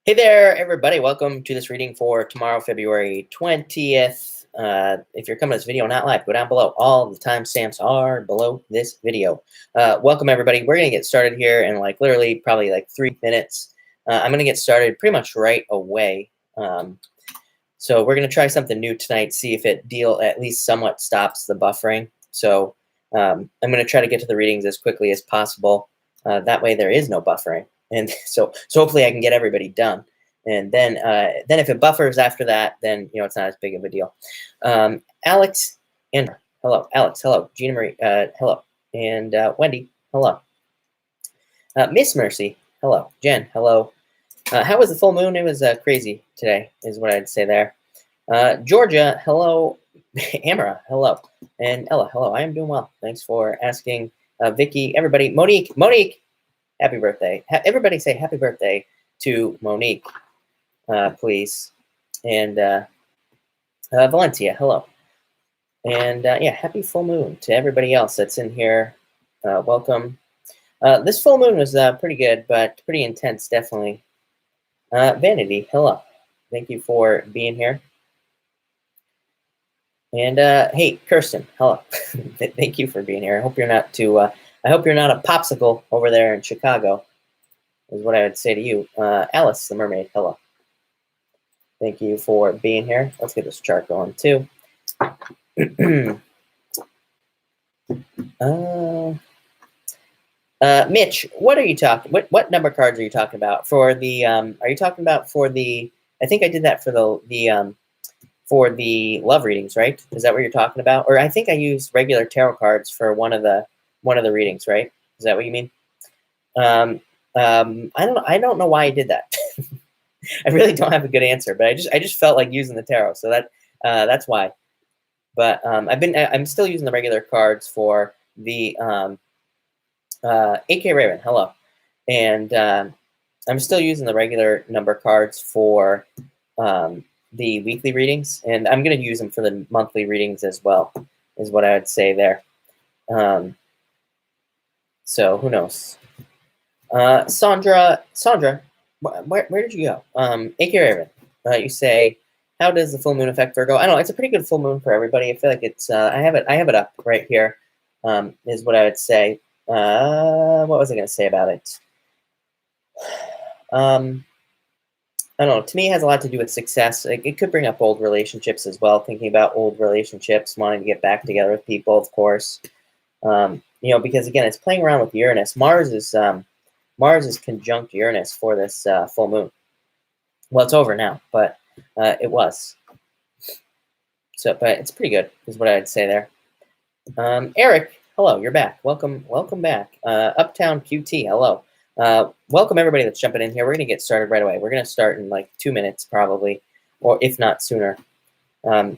Hey there, everybody. Welcome to this reading for tomorrow, February 20th. If you're coming to this video not live, go down below. All the timestamps are below this video. Welcome, everybody. We're going to get started here in literally probably 3 minutes. I'm going to get started pretty much right away. So we're going to try something new tonight, see if it at least somewhat stops the buffering. So I'm going to try to get to the readings as quickly as possible. That way there is no buffering. And so hopefully I can get everybody done. And then if it buffers after that, then, it's not as big of a deal. Alex, and hello. Alex, hello. Gina Marie, hello. And Wendy, hello. Miss Mercy, hello. Jen, hello. How was the full moon? It was crazy today, is what I'd say there. Georgia, hello. Amara, hello. And Ella, hello. I am doing well. Thanks for asking. Vicky, everybody. Monique. Happy birthday. Everybody say happy birthday to Monique, please. And Valencia, hello. And yeah, happy full moon to everybody else that's in here. Welcome. This full moon was pretty good, but pretty intense, definitely. Vanity, hello. Thank you for being here. And hey, Kirsten, hello. Thank you for being here. I hope you're not too... I hope you're not a popsicle over there in Chicago, is what I would say to you. Alice, the mermaid, hello. Thank you for being here. Let's get this chart going, too. Mitch, what are you talking? What number cards are you talking about? For the are you talking about for the? I think I did that for the love readings, right? Is that what you're talking about? Or I think I used regular tarot cards for one of the readings, right? Is that what you mean? I don't know why I did that. I really don't have a good answer, but I just felt like using the tarot, so that's why. But I'm still using the regular cards for the AK Raven, hello, and I'm still using the regular number cards for the weekly readings, and I'm going to use them for the monthly readings as well, is what I would say there. So who knows? Sandra, where did you go? AK Raven, you say, how does the full moon affect Virgo? I don't know. It's a pretty good full moon for everybody. I feel like it's. I have it up right here. Is what I would say. What was I going to say about it? I don't know. To me, it has a lot to do with success. It could bring up old relationships as well. Thinking about old relationships, wanting to get back together with people, of course. Because again, it's playing around with Uranus. Mars is conjunct Uranus for this full moon. Well, it's over now, but it was. So, but it's pretty good, is what I'd say there. Eric, hello, you're back. Welcome back. Uptown QT, hello. Welcome everybody that's jumping in here. We're gonna get started right away. We're gonna start in 2 minutes probably, or if not sooner.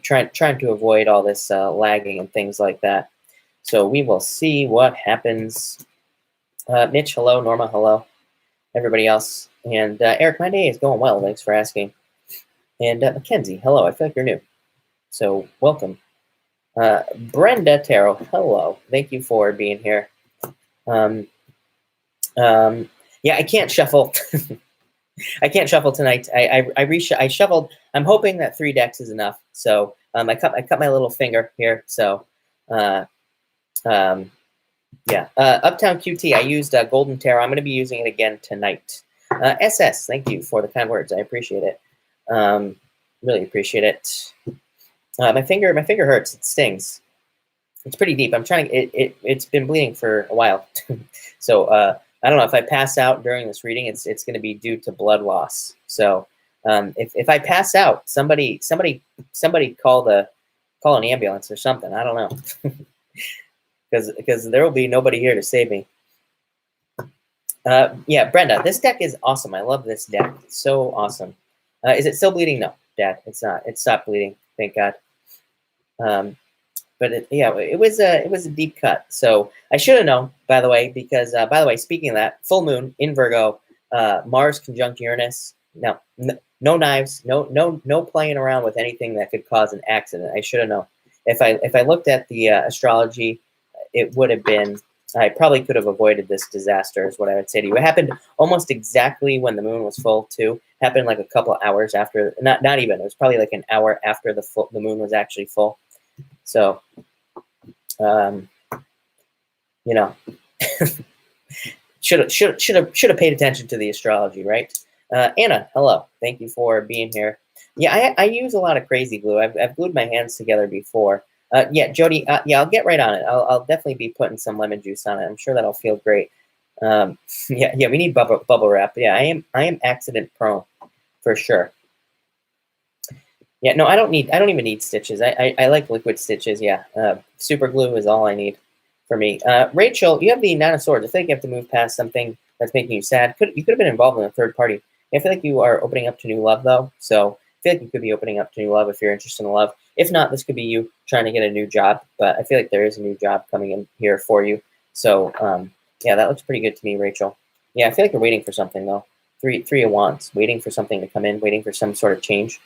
Trying to avoid all this lagging and things like that. So we will see what happens. Mitch, hello. Norma, hello. Everybody else. And Eric, my day is going well. Thanks for asking. And Mackenzie, hello. I feel like you're new. So welcome. Brenda Tarot, hello. Thank you for being here. Yeah, I can't shuffle. I can't shuffle tonight. I shuffled. I'm hoping that 3 decks is enough. So I cut my little finger here. So yeah, Uptown QT, I used Golden Tarot. I'm going to be using it again tonight. SS, thank you for the kind words. I appreciate it. Really appreciate it. My finger hurts. It stings. It's pretty deep. I'm trying to. It's been bleeding for a while. So I don't know if I pass out during this reading. It's going to be due to blood loss. So if I pass out, somebody call an ambulance or something. I don't know. Because there will be nobody here to save me. Yeah, Brenda, this deck is awesome. I love this deck. It's so awesome. Is it still bleeding? No, Dad, it's not. It stopped bleeding. Thank God. But it was a deep cut. So I should have known, by the way, because by the way, speaking of that, full moon in Virgo, Mars conjunct Uranus. No knives. No playing around with anything that could cause an accident. I should have known. If I looked at the astrology, it would have been I probably could have avoided this disaster is what I would say to you. It happened almost exactly when the moon was full too. It happened like a couple hours after, not even, it was probably like an hour after the moon was actually full. So, um, you know, should have paid attention to the astrology, right? Anna, hello. Thank you for being here. Yeah, I use a lot of crazy glue. I've glued my hands together before. Yeah, Jody. Yeah, I'll get right on it. I'll definitely be putting some lemon juice on it. I'm sure that'll feel great. Yeah. We need bubble wrap. Yeah, I am accident prone for sure. Yeah, no, I don't even need stitches. I like liquid stitches. Yeah, super glue is all I need for me. Rachel, you have the Nine of Swords. I think you have to move past something that's making you sad. You could have been involved in a third party. I feel like you are opening up to new love, though. So I feel like you could be opening up to new love if you're interested in love. If not, this could be you trying to get a new job. But I feel like there is a new job coming in here for you. So yeah, that looks pretty good to me, Rachel. Yeah, I feel like you're waiting for something, though. Three of Wands, waiting for something to come in, waiting for some sort of change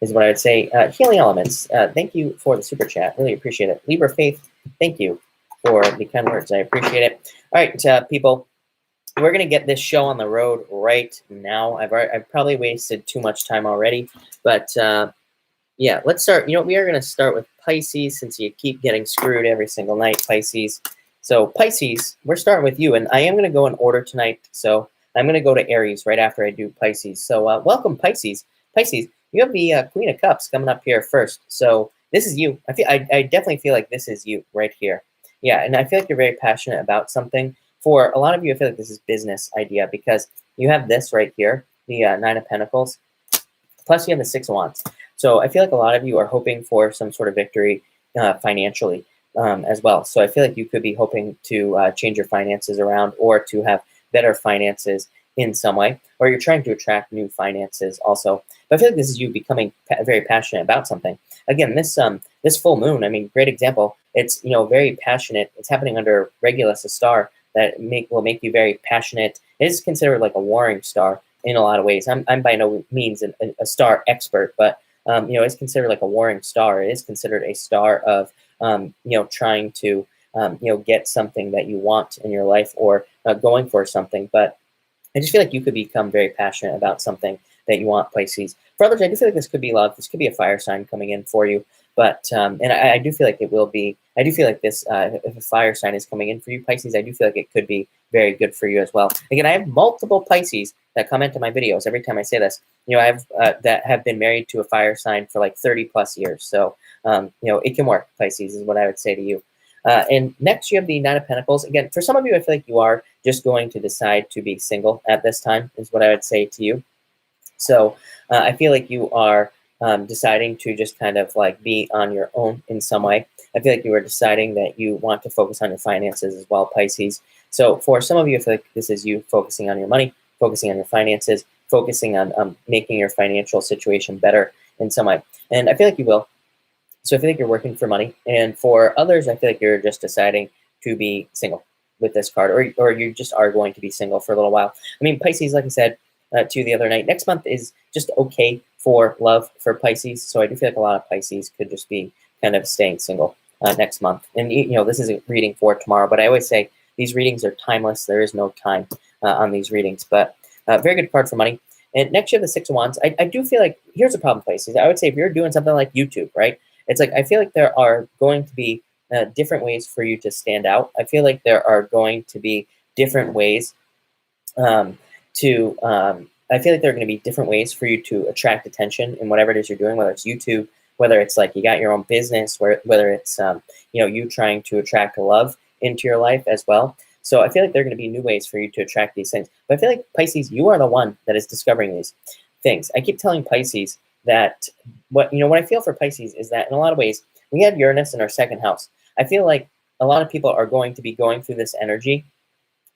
is what I would say. Healing Elements, thank you for the super chat. Really appreciate it. Libra Faith, thank you for the kind words. I appreciate it. All right, people, we're going to get this show on the road right now. I've probably wasted too much time already, but yeah, let's start. You know, we are going to start with Pisces since you keep getting screwed every single night, Pisces. So Pisces, we're starting with you, and I am going to go in order tonight. So I'm going to go to Aries right after I do Pisces. So welcome, Pisces. Pisces, you have the Queen of Cups coming up here first. So this is you. I definitely feel like this is you right here. Yeah, and I feel like you're very passionate about something. For a lot of you, I feel like this is business idea because you have this right here, the Nine of Pentacles, plus you have the Six of Wands. So I feel like a lot of you are hoping for some sort of victory financially as well. So I feel like you could be hoping to change your finances around or to have better finances in some way, or you're trying to attract new finances also. But I feel like this is you becoming very passionate about something. Again, this full moon, I mean, great example. It's, you know, very passionate. It's happening under Regulus, a star that will make you very passionate. It is considered like a warring star in a lot of ways. I'm by no means a star expert, but you know, it's considered like a warring star. It is considered a star of you know, trying to you know, get something that you want in your life or going for something. But I just feel like you could become very passionate about something that you want, Pisces. For others, I do feel like this could be love. This could be a fire sign coming in for you. But, and I do feel like it will be, I do feel like this, if a fire sign is coming in for you, Pisces, I do feel like it could be very good for you as well. Again, I have multiple Pisces that comment on my videos every time I say this. You know, I have that have been married to a fire sign for like 30 plus years. So, you know, it can work, Pisces, is what I would say to you. And next, you have the Nine of Pentacles. Again, for some of you, I feel like you are just going to decide to be single at this time, is what I would say to you. So I feel like you are deciding to just kind of like be on your own in some way. I feel like you are deciding that you want to focus on your finances as well, Pisces. So for some of you, I feel like this is you focusing on your money, focusing on your finances, focusing on making your financial situation better in some way. And I feel like you will. So I feel like you're working for money. And for others, I feel like you're just deciding to be single with this card, or you just are going to be single for a little while. I mean, Pisces, like I said to you the other night, next month is just okay for love for Pisces. So I do feel like a lot of Pisces could just be kind of staying single next month. And, you know, this is a reading for tomorrow, but I always say these readings are timeless. There is no time on these readings, but very good card for money. And next you have the Six of Wands. I do feel like, here's a problem, Pisces. I would say if you're doing something like YouTube, right? It's like, I feel like there are going to be different ways for you to stand out. I feel like there are going to be different ways I feel like there are going to be different ways for you to attract attention in whatever it is you're doing, whether it's YouTube, whether it's like you got your own business, whether it's you know, you trying to attract love into your life as well. So I feel like there are going to be new ways for you to attract these things. But I feel like, Pisces, you are the one that is discovering these things. I keep telling Pisces that what I feel for Pisces is that in a lot of ways, we had Uranus in our second house. I feel like a lot of people are going to be going through this energy,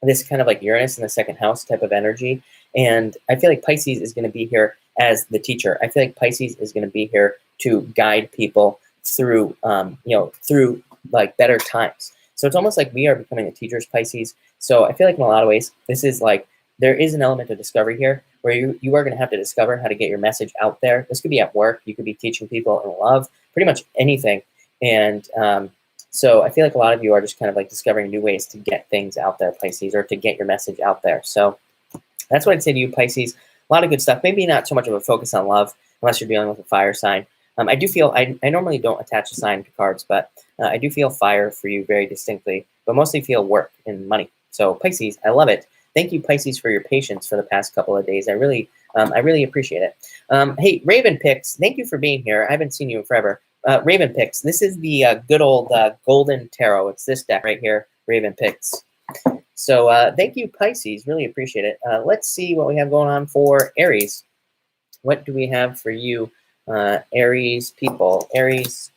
this kind of like Uranus in the second house type of energy. And I feel like Pisces is going to be here as the teacher. I feel like Pisces is going to be here to guide people through, you know, through like better times. So it's almost like we are becoming the teachers, Pisces. So I feel like in a lot of ways, this is like, there is an element of discovery here where you are going to have to discover how to get your message out there. This could be at work. You could be teaching people in love, pretty much anything. And So I feel like a lot of you are just kind of like discovering new ways to get things out there, Pisces, or to get your message out there. So that's what I'd say to you, Pisces. A lot of good stuff. Maybe not so much of a focus on love unless you're dealing with a fire sign. I do feel, I normally don't attach a sign to cards, but I do feel fire for you very distinctly, but mostly feel work and money. So Pisces, I love it. Thank you, Pisces, for your patience for the past couple of days. I really appreciate it. Hey, Raven Picks, thank you for being here. I haven't seen you in forever. Raven Picks, this is the good old Golden Tarot. It's this deck right here, Raven Picks. So thank you, Pisces. Really appreciate it. Let's see what we have going on for Aries. What do we have for you, Aries people? Aries,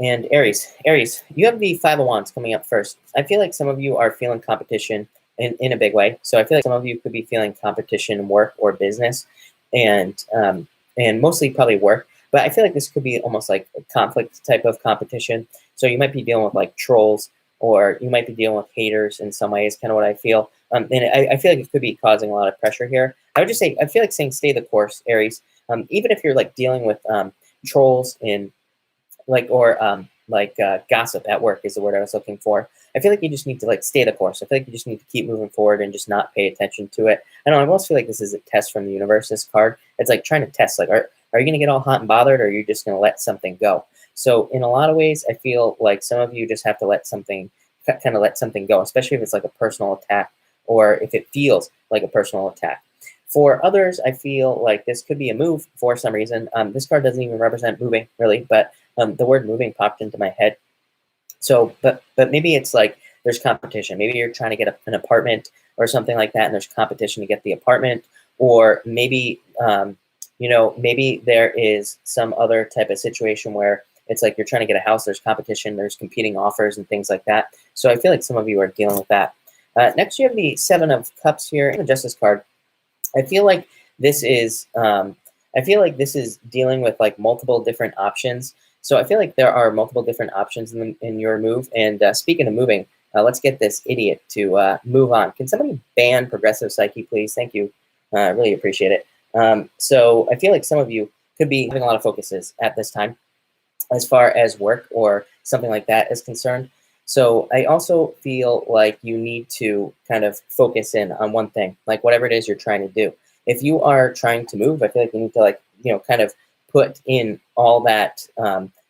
and Aries. Aries, you have the Five of Wands coming up first. I feel like some of you are feeling competition in a big way. So I feel like some of you could be feeling competition in work or business, and mostly probably work. But I feel like this could be almost like a conflict type of competition. So you might be dealing with like trolls, or you might be dealing with haters in some ways, kind of what I feel. And I feel like it could be causing a lot of pressure here. I would just say, I feel like saying stay the course, Aries. Even if you're like dealing with trolls in gossip at work is the word I was looking for. I feel like you just need to like stay the course. I feel like you just need to keep moving forward and just not pay attention to it. I don't know, I almost feel like this is a test from the universe, this card. It's like trying to test, like, are you going to get all hot and bothered, or are you just going to let something go? So in a lot of ways, I feel like some of you just have to let something go, especially if it's like a personal attack, or if it feels like a personal attack. For others, I feel like this could be a move for some reason. This card doesn't even represent moving, really, but the word moving popped into my head. So, but maybe it's like there's competition. Maybe you're trying to get an apartment or something like that, and there's competition to get the apartment. Or maybe, maybe there is some other type of situation where it's like you're trying to get a house, there's competition, there's competing offers and things like that. So I feel like some of you are dealing with that. Next, you have the Seven of Cups here, and the Justice card. I feel like this is dealing with like multiple different options. So I feel like there are multiple different options in your move. And speaking of moving, let's get this idiot to move on. Can somebody ban Progressive Psyche, please? Thank you. I really appreciate it. So I feel like some of you could be having a lot of focuses at this time as far as work or something like that is concerned. So I also feel like you need to kind of focus in on one thing, like whatever it is you're trying to do. If you are trying to move, I feel like you need to kind of put in all that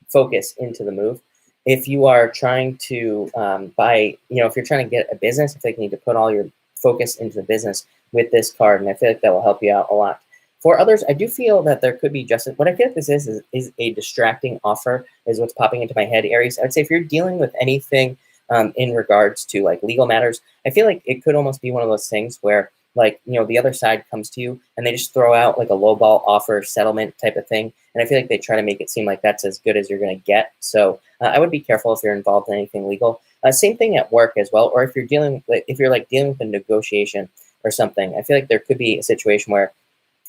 focus into the move. If you are trying to if you're trying to get a business, I feel like you need to put all your focus into the business with this card, and I feel like that will help you out a lot. For others, I do feel that there could be justice. What I feel like this is a distracting offer is what's popping into my head, Aries. I would say if you're dealing with anything in regards to like legal matters, I feel like it could almost be one of those things where the other side comes to you and they just throw out like a lowball offer settlement type of thing. And I feel like they try to make it seem like that's as good as you're going to get. So I would be careful if you're involved in anything legal. Same thing at work as well. Or if you're dealing with a negotiation or something, I feel like there could be a situation where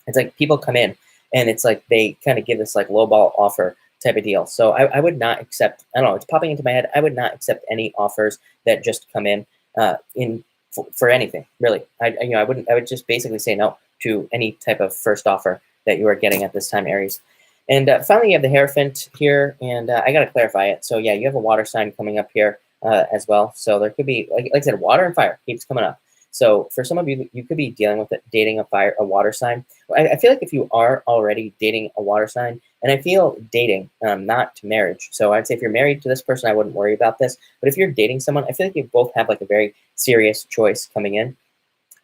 it's like people come in and it's like they kind of give this like lowball offer type of deal. So I would not accept, I don't know, it's popping into my head. I would not accept any offers that just come in for anything, really. I would just basically say no to any type of first offer that you are getting at this time, Aries. And finally, you have the Hierophant here, and I got to clarify it. So yeah, you have a water sign coming up here as well. So there could be, like I said, water and fire keeps coming up. So for some of you, you could be dealing with it, dating a water sign. I feel like if you are already dating a water sign, and I feel dating, not to marriage. So I'd say if you're married to this person, I wouldn't worry about this. But if you're dating someone, I feel like you both have like a very serious choice coming in.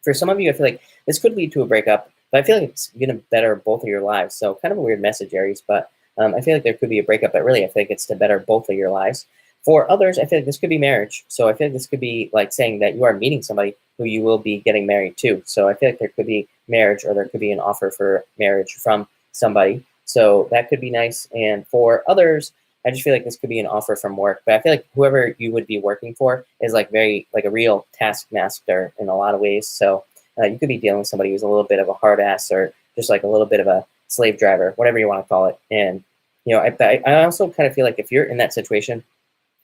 For some of you, I feel like this could lead to a breakup, but I feel like it's going to better both of your lives. So kind of a weird message, Aries, but I feel like there could be a breakup, but really I feel like it's to better both of your lives. For others, I feel like this could be marriage. So I feel like this could be like saying that you are meeting somebody who you will be getting married to. So I feel like there could be marriage, or there could be an offer for marriage from somebody. So that could be nice. And for others, I just feel like this could be an offer from work. But I feel like whoever you would be working for is like very like a real taskmaster in a lot of ways. So you could be dealing with somebody who's a little bit of a hard ass, or just like a little bit of a slave driver, whatever you want to call it. And I also kind of feel like if you're in that situation,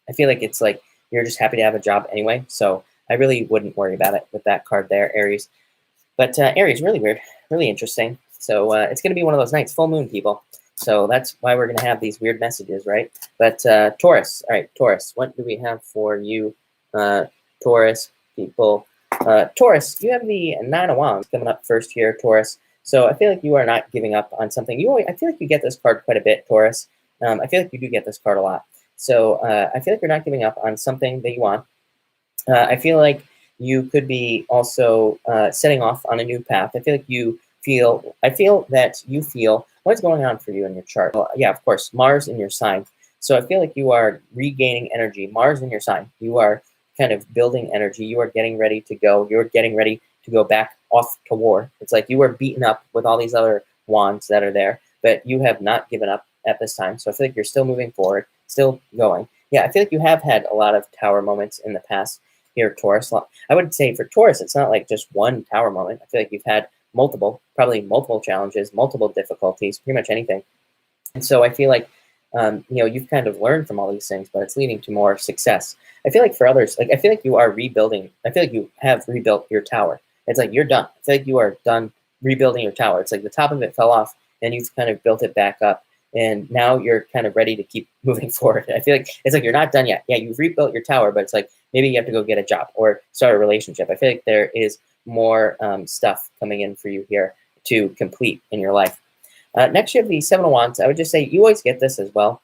I feel like it's like you're just happy to have a job anyway. So I really wouldn't worry about it with that card there, Aries. But Aries, really weird, really interesting. So it's going to be one of those nights, full moon, people. So that's why we're going to have these weird messages, right? But Taurus, all right, Taurus, what do we have for you, Taurus people? Taurus, you have the Nine of Wands coming up first here, Taurus. So I feel like you are not giving up on something. I feel like you get this card quite a bit, Taurus. I feel like you do get this card a lot. So I feel like you're not giving up on something that you want. I feel like you could be also setting off on a new path. I feel that you feel what's going on for you in your chart. Well, yeah, of course, Mars in your sign. So I feel like you are regaining energy. Mars in your sign. You are kind of building energy. You are getting ready to go. You're getting ready to go back off to war. It's like you were beaten up with all these other wands that are there, but you have not given up at this time. So I feel like you're still moving forward, still going. Yeah, I feel like you have had a lot of tower moments in the past here, Taurus. I would say for Taurus, it's not like just one tower moment. I feel like you've had probably multiple challenges, multiple difficulties, pretty much anything. And so I feel like, you've kind of learned from all these things, but it's leading to more success. I feel like for others, I feel like you are rebuilding. I feel like you have rebuilt your tower. It's like you're done. I feel like you are done rebuilding your tower. It's like the top of it fell off and you've kind of built it back up. And now you're kind of ready to keep moving forward. I feel like it's like you're not done yet. Yeah, you've rebuilt your tower, but it's like maybe you have to go get a job or start a relationship. I feel like there is more stuff coming in for you here to complete in your life. Next, you have the Seven of Wands. I would just say you always get this as well.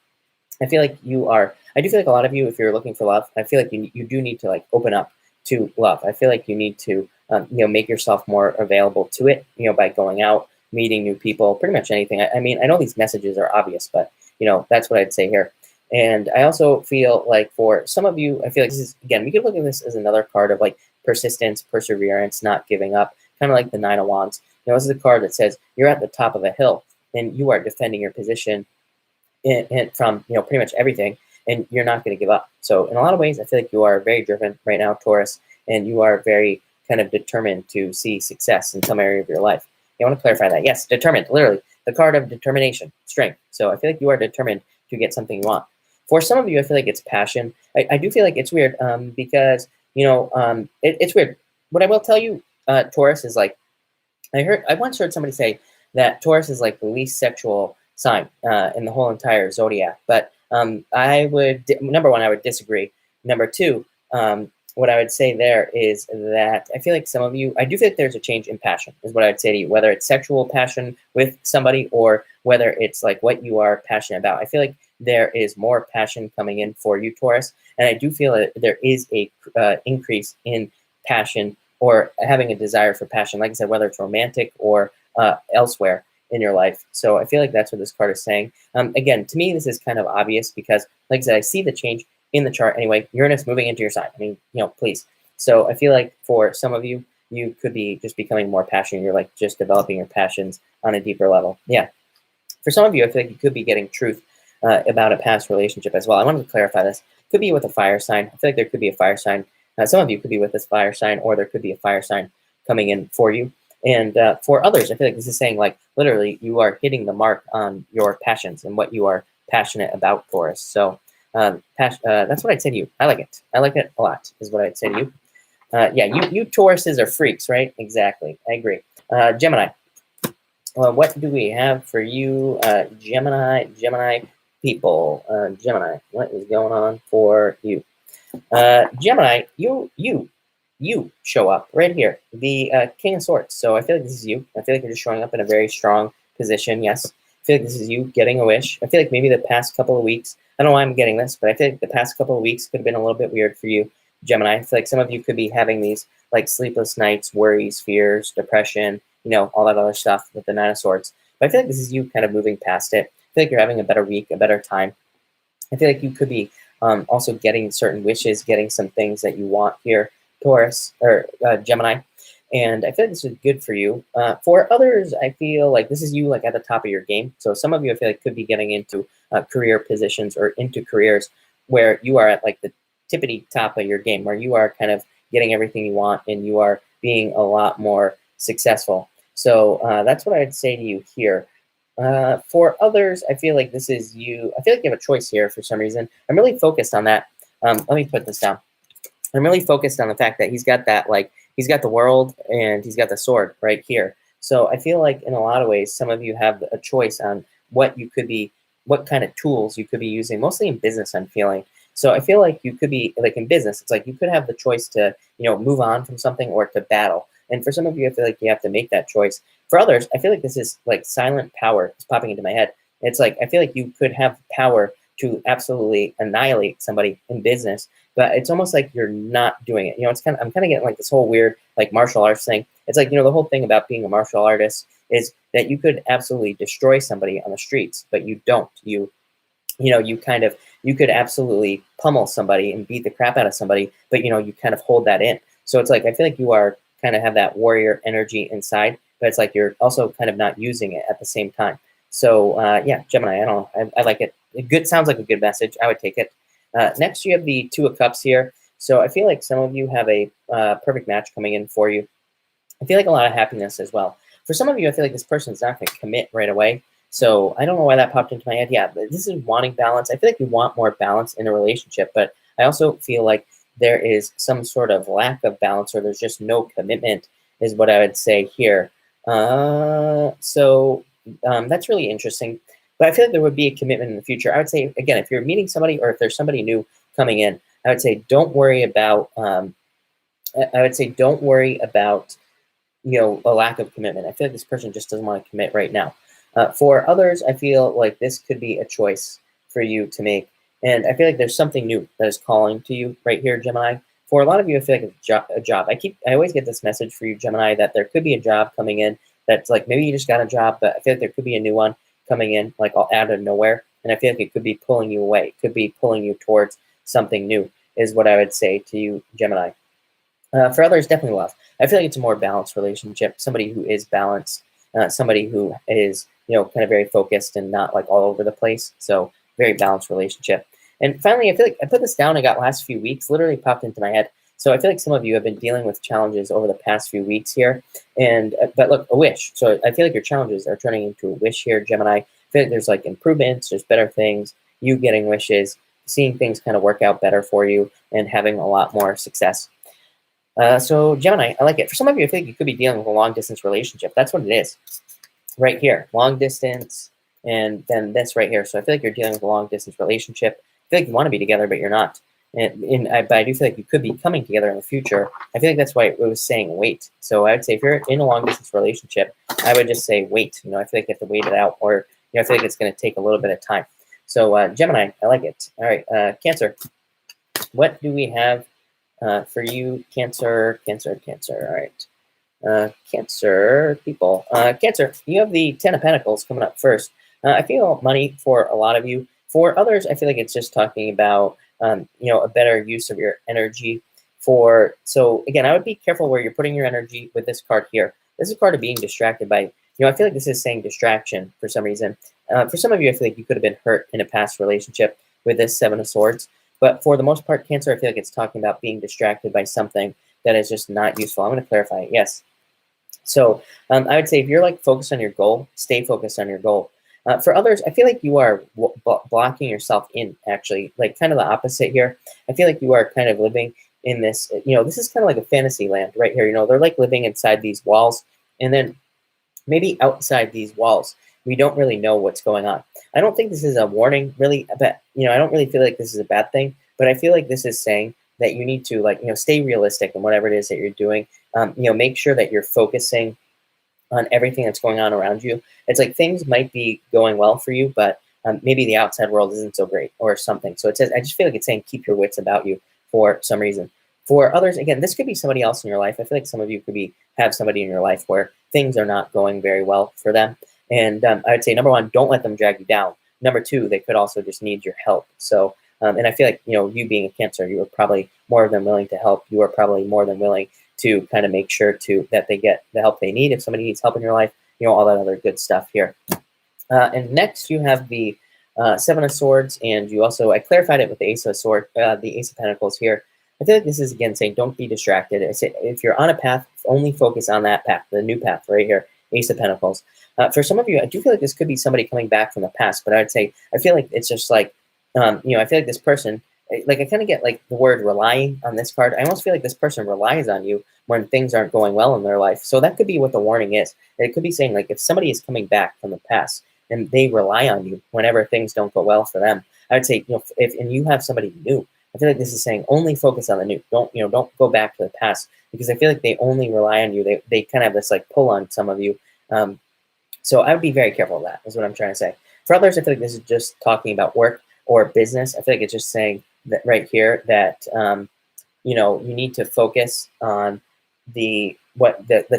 I feel like I do feel like a lot of you, if you're looking for love, I feel like you do need to like open up to love. I feel like you need to, make yourself more available to it, by going out, meeting new people, pretty much anything. I mean, I know these messages are obvious, but that's what I'd say here. And I also feel like for some of you, I feel like this is, again, we could look at this as another card of like persistence, perseverance, not giving up, kind of like the Nine of Wands. This is a card that says you're at the top of a hill and you are defending your position from, pretty much everything, and you're not going to give up. So in a lot of ways, I feel like you are very driven right now, Taurus, and you are very kind of determined to see success in some area of your life. I want to clarify that. Yes, determined, literally, the card of determination, strength. So I feel like you are determined to get something you want. For some of you, I feel like it's passion. I do feel like it's weird because, it's weird. What I will tell you, Taurus, is like, I once heard somebody say that Taurus is like the least sexual sign in the whole entire zodiac. But number one, I would disagree. Number two, what I would say there is that I feel like some of you, I do think there's a change in passion, is what I would say to you, whether it's sexual passion with somebody or whether it's like what you are passionate about. I feel like there is more passion coming in for you, Taurus. And I do feel that there is a increase in passion or having a desire for passion, like I said, whether it's romantic or elsewhere in your life. So I feel like that's what this card is saying. Again, to me, this is kind of obvious because, like I said, I see the change in the chart anyway. Uranus moving into your sign. I mean, please. So I feel like for some of you, you could be just becoming more passionate. You're like just developing your passions on a deeper level. Yeah. For some of you, I feel like you could be getting truth about a past relationship as well. I wanted to clarify this. Could be with a fire sign. I feel like there could be a fire sign. Some of you could be with this fire sign, or there could be a fire sign coming in for you. And for others, I feel like this is saying, like, literally, you are hitting the mark on your passions and what you are passionate about, Taurus. So that's what I'd say to you. I like it. I like it a lot, is what I'd say to you. Yeah, you Tauruses are freaks, right? Exactly. I agree. Gemini. What do we have for you, Gemini people? Gemini, what is going on for you? Gemini, you show up right here, the King of Swords. So I feel like this is you. I feel like you're just showing up in a very strong position. Yes, I feel like this is you getting a wish. I feel like maybe the past couple of weeks, I don't know why I'm getting this, but I feel like the past couple of weeks could have been a little bit weird for you, Gemini. I feel like some of you could be having these like sleepless nights, worries, fears, depression, all that other stuff with the Nine of Swords. But I feel like this is you kind of moving past it. I feel like you're having a better week, a better time. I feel like you could be also getting certain wishes, getting some things that you want here, Taurus or Gemini. And I feel like this is good for you. For others, I feel like this is you like at the top of your game. So some of you, I feel like, could be getting into career positions or into careers where you are at like the tippity top of your game, where you are kind of getting everything you want and you are being a lot more successful. So that's what I'd say to you here. For others, I feel like this is you. I feel like you have a choice here for some reason. I'm really focused on that. Let me put this down. I'm really focused on the fact that he's got that, like, he's got the world and he's got the sword right here. So I feel like in a lot of ways, some of you have a choice on what you could be, what kind of tools you could be using, mostly in business, I'm feeling. So I feel like you could be, like in business, it's like you could have the choice to, move on from something or to battle. And for some of you, I feel like you have to make that choice. For others, I feel like this is like silent power. It's popping into my head. It's like, I feel like you could have power to absolutely annihilate somebody in business, but it's almost like you're not doing it. I'm kind of getting like this whole weird, like martial arts thing. It's like, the whole thing about being a martial artist is that you could absolutely destroy somebody on the streets, but you don't. You could absolutely pummel somebody and beat the crap out of somebody, but you kind of hold that in. So it's like, I feel like you are kind of have that warrior energy inside, but it's like you're also kind of not using it at the same time. So yeah, Gemini, I don't know, I like it. It sounds like a good message. I would take it. Next, you have the Two of Cups here. So I feel like some of you have a perfect match coming in for you. I feel like a lot of happiness as well. For some of you, I feel like this person's not going to commit right away. So I don't know why that popped into my head. Yeah, but this is wanting balance. I feel like you want more balance in a relationship, but I also feel like there is some sort of lack of balance, or there's just no commitment, is what I would say here. So that's really interesting. But I feel like there would be a commitment in the future. I would say, again, if you're meeting somebody or if there's somebody new coming in, I would say don't worry about. Don't worry about a lack of commitment. I feel like this person just doesn't want to commit right now. For others, I feel like this could be a choice for you to make. And I feel like there's something new that is calling to you right here, Gemini. For a lot of you, I feel like it's a job. I always get this message for you, Gemini, that there could be a job coming in that's like, maybe you just got a job, but I feel like there could be a new one coming in, like out of nowhere. And I feel like it could be pulling you away. It could be pulling you towards something new, is what I would say to you, Gemini. For others, definitely love. I feel like it's a more balanced relationship. Somebody who is balanced, somebody who is, kind of very focused and not like all over the place. So very balanced relationship. And finally, I feel like I put this down. I got last few weeks, literally popped into my head. So I feel like some of you have been dealing with challenges over the past few weeks here. And but look, a wish. So I feel like your challenges are turning into a wish here, Gemini. I feel like there's like improvements, there's better things, you getting wishes, seeing things kind of work out better for you, and having a lot more success. So Gemini, I like it. For some of you, I think you could be dealing with a long distance relationship. That's what it is right here. Long distance, and then this right here. So I feel like you're dealing with a long distance relationship. I feel like you want to be together, but you're not. But I do feel like you could be coming together in the future. I feel like that's why it was saying wait. So I would say if you're in a long distance relationship, I would just say wait. I feel like you have to wait it out, or I feel like it's going to take a little bit of time. So Gemini, I like it. All right, Cancer. What do we have for you, Cancer? All right, Cancer people. Cancer, you have the Ten of Pentacles coming up first. I feel money for a lot of you. For others, I feel like it's just talking about a better use of your energy. So again, I would be careful where you're putting your energy with this card here. This is a card of being distracted by. I feel like this is saying distraction for some reason. For some of you, I feel like you could have been hurt in a past relationship with this Seven of Swords. But for the most part, Cancer, I feel like it's talking about being distracted by something that is just not useful. I'm going to clarify it. Yes. So I would say if you're like focused on your goal, stay focused on your goal. For others, I feel like you are blocking yourself in, actually, like kind of the opposite here. I feel like you are kind of living in this, this is kind of like a fantasy land right here. They're like living inside these walls, and then maybe outside these walls, we don't really know what's going on. I don't think this is a warning, really, but, I don't really feel like this is a bad thing, but I feel like this is saying that you need to, stay realistic in whatever it is that you're doing. Make sure that you're focusing on everything that's going on around you. It's like things might be going well for you, but maybe the outside world isn't so great or something. So it says, I just feel like it's saying keep your wits about you for some reason. For others, again, this could be somebody else in your life. I feel like some of you could have somebody in your life where things are not going very well for them. And I would say, number one, don't let them drag you down. Number two, they could also just need your help. So, and I feel like, you being a Cancer, you are probably more than willing to help. You are probably more than willing to kind of make sure that they get the help they need. If somebody needs help in your life, all that other good stuff here. And next you have the Seven of Swords, and you also, I clarified it with the Ace of Swords, the Ace of Pentacles here. I feel like this is, again, saying don't be distracted. I say if you're on a path, only focus on that path, the new path right here, Ace of Pentacles. For some of you, I do feel like this could be somebody coming back from the past, but I would say, I feel like it's just like, I feel like this person, like I kind of get like the word relying on this card. I almost feel like this person relies on you when things aren't going well in their life. So that could be what the warning is. It could be saying like if somebody is coming back from the past, and they rely on you whenever things don't go well for them. I would say, if and you have somebody new, I feel like this is saying only focus on the new. Don't go back to the past, because I feel like they only rely on you. They kind of have this like pull on some of you. So I would be very careful of that, is what I'm trying to say. For others, I feel like this is just talking about work or business. I feel like it's just saying that right here that you need to focus on the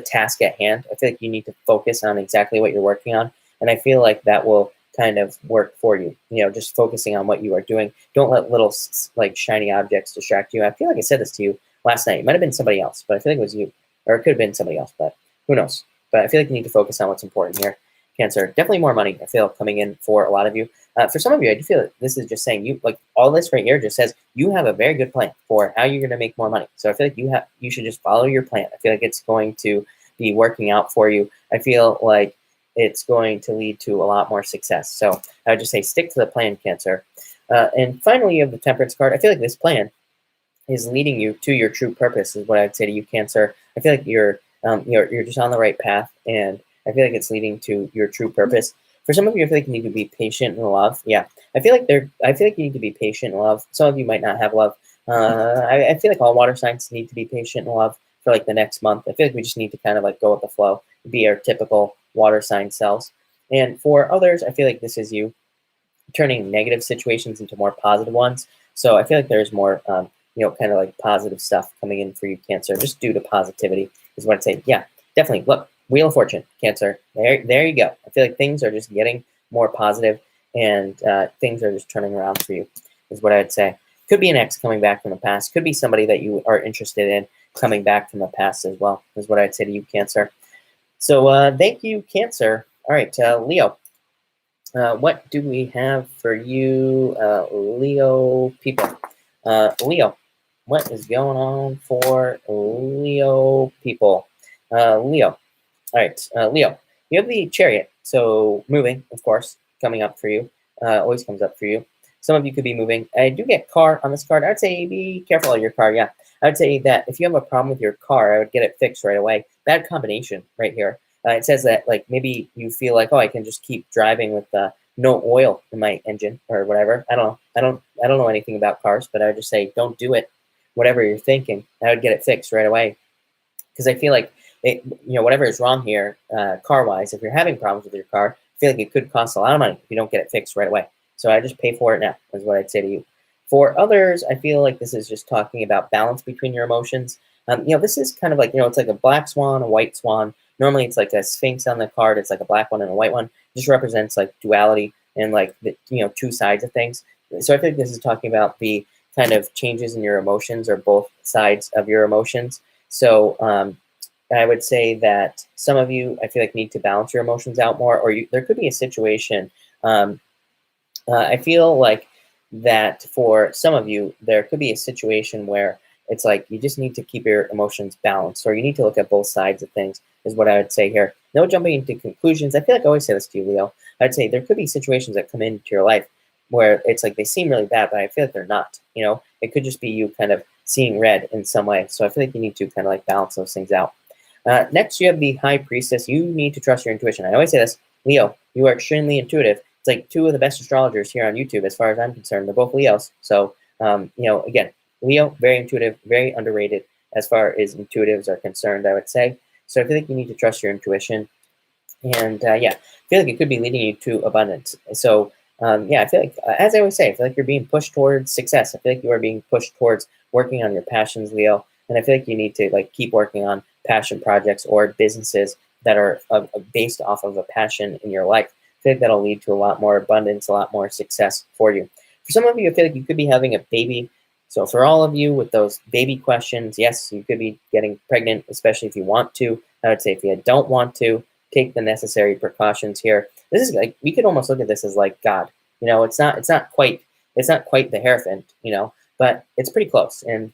task at hand. I feel like you need to focus on exactly what you're working on, and I feel like that will kind of work for you. Just focusing on what you are doing. Don't let little like shiny objects distract you. I feel like I said this to you last night. It might have been somebody else, but I feel like it was you, or it could have been somebody else, but who knows? But I feel like you need to focus on what's important here. Cancer, definitely more money, I feel, coming in for a lot of you. For some of you, I do feel that this is just saying like all this right here just says you have a very good plan for how you're going to make more money. So I feel like you should just follow your plan. I feel like it's going to be working out for you. I feel like it's going to lead to a lot more success. So I would just say stick to the plan, Cancer. And finally, you have the Temperance card. I feel like this plan is leading you to your true purpose, is what I'd say to you, Cancer. I feel like you're just on the right path, and I feel like it's leading to your true purpose. For some of you, I feel like you need to be patient in love. Yeah, I feel like you need to be patient in love. Some of you might not have love. I feel like all water signs need to be patient in love for like the next month. I feel like we just need to kind of like go with the flow, be our typical water sign selves. And for others, I feel like this is you turning negative situations into more positive ones. So I feel like there's more, kind of like positive stuff coming in for you, Cancer, just due to positivity is what I'd say. Yeah, definitely. Look, Wheel of Fortune, Cancer. There you go. I feel like things are just getting more positive, and things are just turning around for you, is what I'd say. Could be an ex coming back from the past. Could be somebody that you are interested in coming back from the past as well, is what I'd say to you, Cancer. So thank you, Cancer. All right, Leo. What do we have for you, Leo people? Leo, what is going on for Leo people? Leo. All right, Leo, you have the Chariot. So moving, of course, coming up for you. Always comes up for you. Some of you could be moving. I do get car on this card. I'd say be careful of your car. Yeah, I'd say that if you have a problem with your car, I would get it fixed right away. Bad combination right here. It says that like maybe you feel like, oh, I can just keep driving with no oil in my engine or whatever. I don't know anything about cars, but I would just say don't do it. Whatever you're thinking, I would get it fixed right away, because I feel like whatever is wrong here, car-wise, if you're having problems with your car, I feel like it could cost a lot of money if you don't get it fixed right away. So I just pay for it now, is what I'd say to you. For others, I feel like this is just talking about balance between your emotions. This is kind of like, it's like a black swan, a white swan. Normally it's like a sphinx on the card. It's like a black one and a white one. It just represents like duality and like the, two sides of things. So I think this is talking about the kind of changes in your emotions, or both sides of your emotions. So I would say that some of you, I feel like, need to balance your emotions out more, or there could be a situation. I feel like that for some of you, there could be a situation where it's like you just need to keep your emotions balanced, or you need to look at both sides of things, is what I would say here. No jumping into conclusions. I feel like I always say this to you, Leo. I'd say there could be situations that come into your life where it's like they seem really bad, but I feel like they're not. It could just be you kind of seeing red in some way. So I feel like you need to kind of like balance those things out. Next, you have the High Priestess. You need to trust your intuition. I always say this, Leo, you are extremely intuitive. It's like two of the best astrologers here on YouTube, as far as I'm concerned. They're both Leos. So, again, Leo, very intuitive, very underrated as far as intuitives are concerned, I would say. So I feel like you need to trust your intuition. And I feel like it could be leading you to abundance. So I feel like, as I always say, I feel like you're being pushed towards success. I feel like you are being pushed towards working on your passions, Leo. And I feel like you need to like keep working on passion projects or businesses that are based off of a passion in your life. I feel like that'll lead to a lot more abundance, a lot more success for you. For some of you, I feel like you could be having a baby. So for all of you with those baby questions, yes, you could be getting pregnant, especially if you want to. I would say if you don't want to, take the necessary precautions here. This is like, we could almost look at this as like God. It's not quite the Hierophant, but it's pretty close. And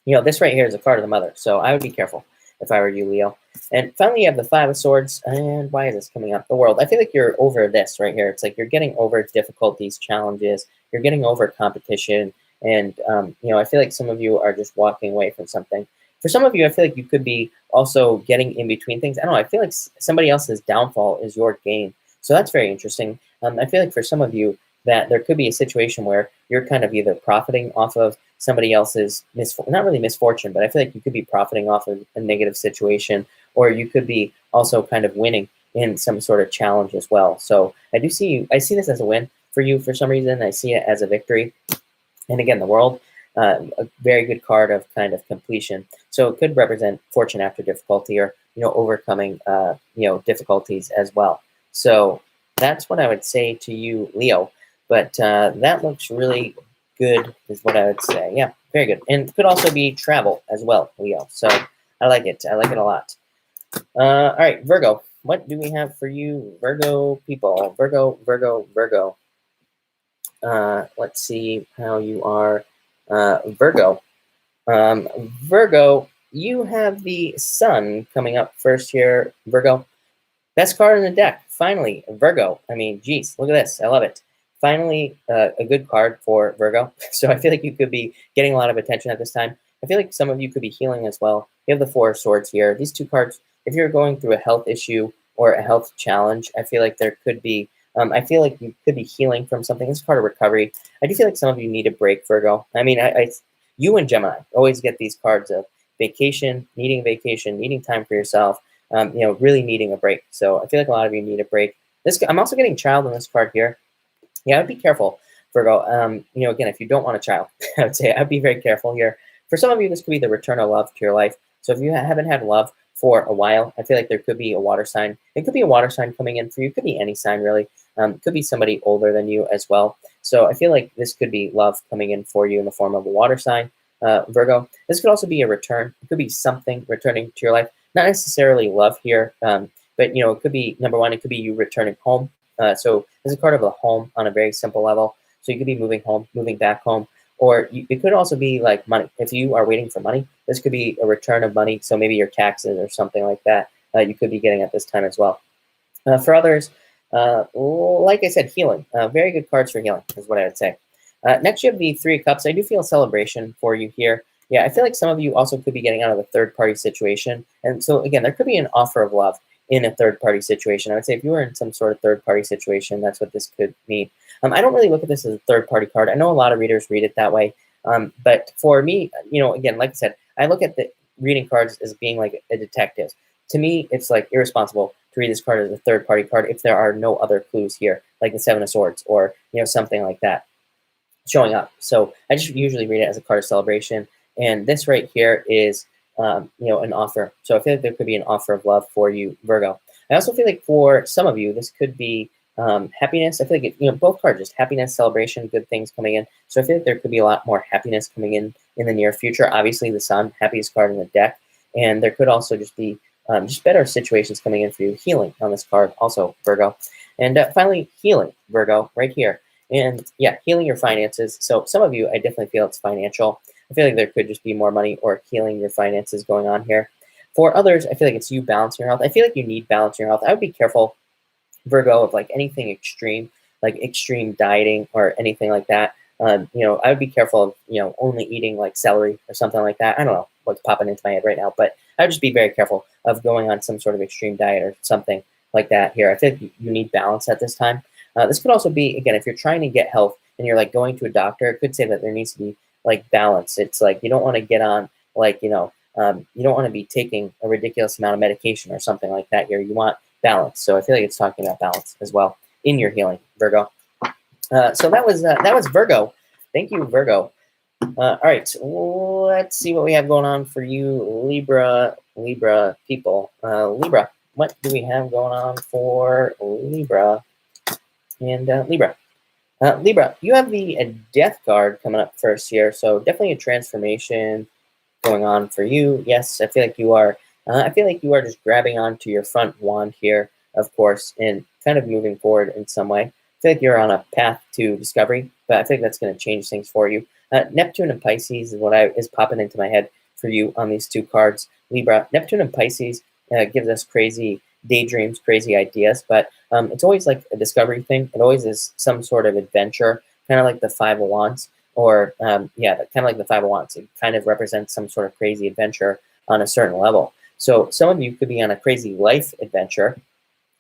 this right here is a card of the Mother. So I would be careful if I were you, Leo. And finally, you have the Five of Swords. And why is this coming up? The World. I feel like you're over this right here. It's like you're getting over difficulties, challenges. You're getting over competition. And, I feel like some of you are just walking away from something. For some of you, I feel like you could be also getting in between things. I don't know. I feel like somebody else's downfall is your gain. So that's very interesting. I feel like for some of you that there could be a situation where you're kind of either profiting off of somebody else's not really misfortune, but I feel like you could be profiting off of a negative situation, or you could be also kind of winning in some sort of challenge as well. So I see this as a win for you for some reason. I see it as a victory. And again, the world, a very good card of kind of completion. So it could represent fortune after difficulty, or overcoming difficulties as well. So that's what I would say to you, Leo. But that looks really good, is what I would say. Yeah, very good. And it could also be travel as well, Leo. So I like it. I like it a lot. All right, Virgo. What do we have for you, Virgo people? Virgo, Virgo, Virgo. Let's see how you are, Virgo. Virgo, you have the sun coming up first here, Virgo. Best card in the deck, finally, Virgo. I mean, geez, look at this. I love it. Finally, a good card for Virgo. So I feel like you could be getting a lot of attention at this time. I feel like some of you could be healing as well. You have the Four of Swords here. These two cards, if you're going through a health issue or a health challenge, I feel like there could be, I feel like you could be healing from something. It's part of recovery. I do feel like some of you need a break, Virgo. I mean, you and Gemini always get these cards of vacation, needing time for yourself, really needing a break. So I feel like a lot of you need a break. I'm also getting child on this card here. Yeah, I'd be careful, Virgo. Again, if you don't want a child, I would say I'd be very careful here. For some of you, this could be the return of love to your life. So if you haven't had love for a while, I feel like there could be a water sign. It could be a water sign coming in for you. It could be any sign, really. It could be somebody older than you as well. So I feel like this could be love coming in for you in the form of a water sign, Virgo. This could also be a return. It could be something returning to your life. Not necessarily love here, but it could be, number one, it could be you returning home. So this is a card of a home on a very simple level. So you could be moving home, moving back home, or it could also be like money. If you are waiting for money, this could be a return of money. So maybe your taxes or something like that, you could be getting at this time as well. For others, like I said, healing. Very good cards for healing is what I would say. Next, you have the Three of Cups. I do feel a celebration for you here. Yeah, I feel like some of you also could be getting out of a third-party situation. And so, again, there could be an offer of love in a third-party situation. I would say if you were in some sort of third-party situation, that's what this could mean. I don't really look at this as a third-party card. I know a lot of readers read it that way. But for me, again, like I said, I look at the reading cards as being like a detective. To me, it's like irresponsible to read this card as a third-party card if there are no other clues here, like the Seven of Swords or something like that showing up. So I just usually read it as a card of celebration. And this right here is, an offer. So I feel like there could be an offer of love for you, Virgo. I also feel like for some of you, this could be happiness. I feel like, both cards, just happiness, celebration, good things coming in. So I feel like there could be a lot more happiness coming in the near future. Obviously, the Sun, happiest card in the deck. And there could also just be just better situations coming in for you. Healing on this card also, Virgo. And finally, healing, Virgo, right here. And yeah, healing your finances. So some of you, I definitely feel it's financial. I feel like there could just be more money or healing your finances going on here. For others, I feel like it's you balancing your health. I feel like you need balance in your health. I would be careful, Virgo, of like anything extreme, like extreme dieting or anything like that. I would be careful of, only eating like celery or something like that. I don't know what's popping into my head right now, but I would just be very careful of going on some sort of extreme diet or something like that here. I feel like you need balance at this time. This could also be, again, if you're trying to get health and you're like going to a doctor, it could say that there needs to be like balance. It's like you don't want to get on like, you don't want to be taking a ridiculous amount of medication or something like that here. You want balance. So I feel like it's talking about balance as well in your healing, Virgo. So that was Virgo. Thank you, Virgo. All right, let's see what we have going on for you, Libra people. Libra, what do we have going on for Libra? And Libra. Libra, you have the Death card coming up first here, so definitely a transformation going on for you. Yes, I feel like you are. I feel like you are just grabbing onto your front wand here, of course, and kind of moving forward in some way. I feel like you're on a path to discovery, but I think that's going to change things for you. Neptune and Pisces is what is popping into my head for you on these two cards, Libra. Neptune and Pisces gives us crazy daydreams, crazy ideas, but it's always like a discovery thing. It always is some sort of adventure, kind of like the Five of Wands, or kind of like the Five of Wands. It kind of represents some sort of crazy adventure on a certain level. So some of you could be on a crazy life adventure.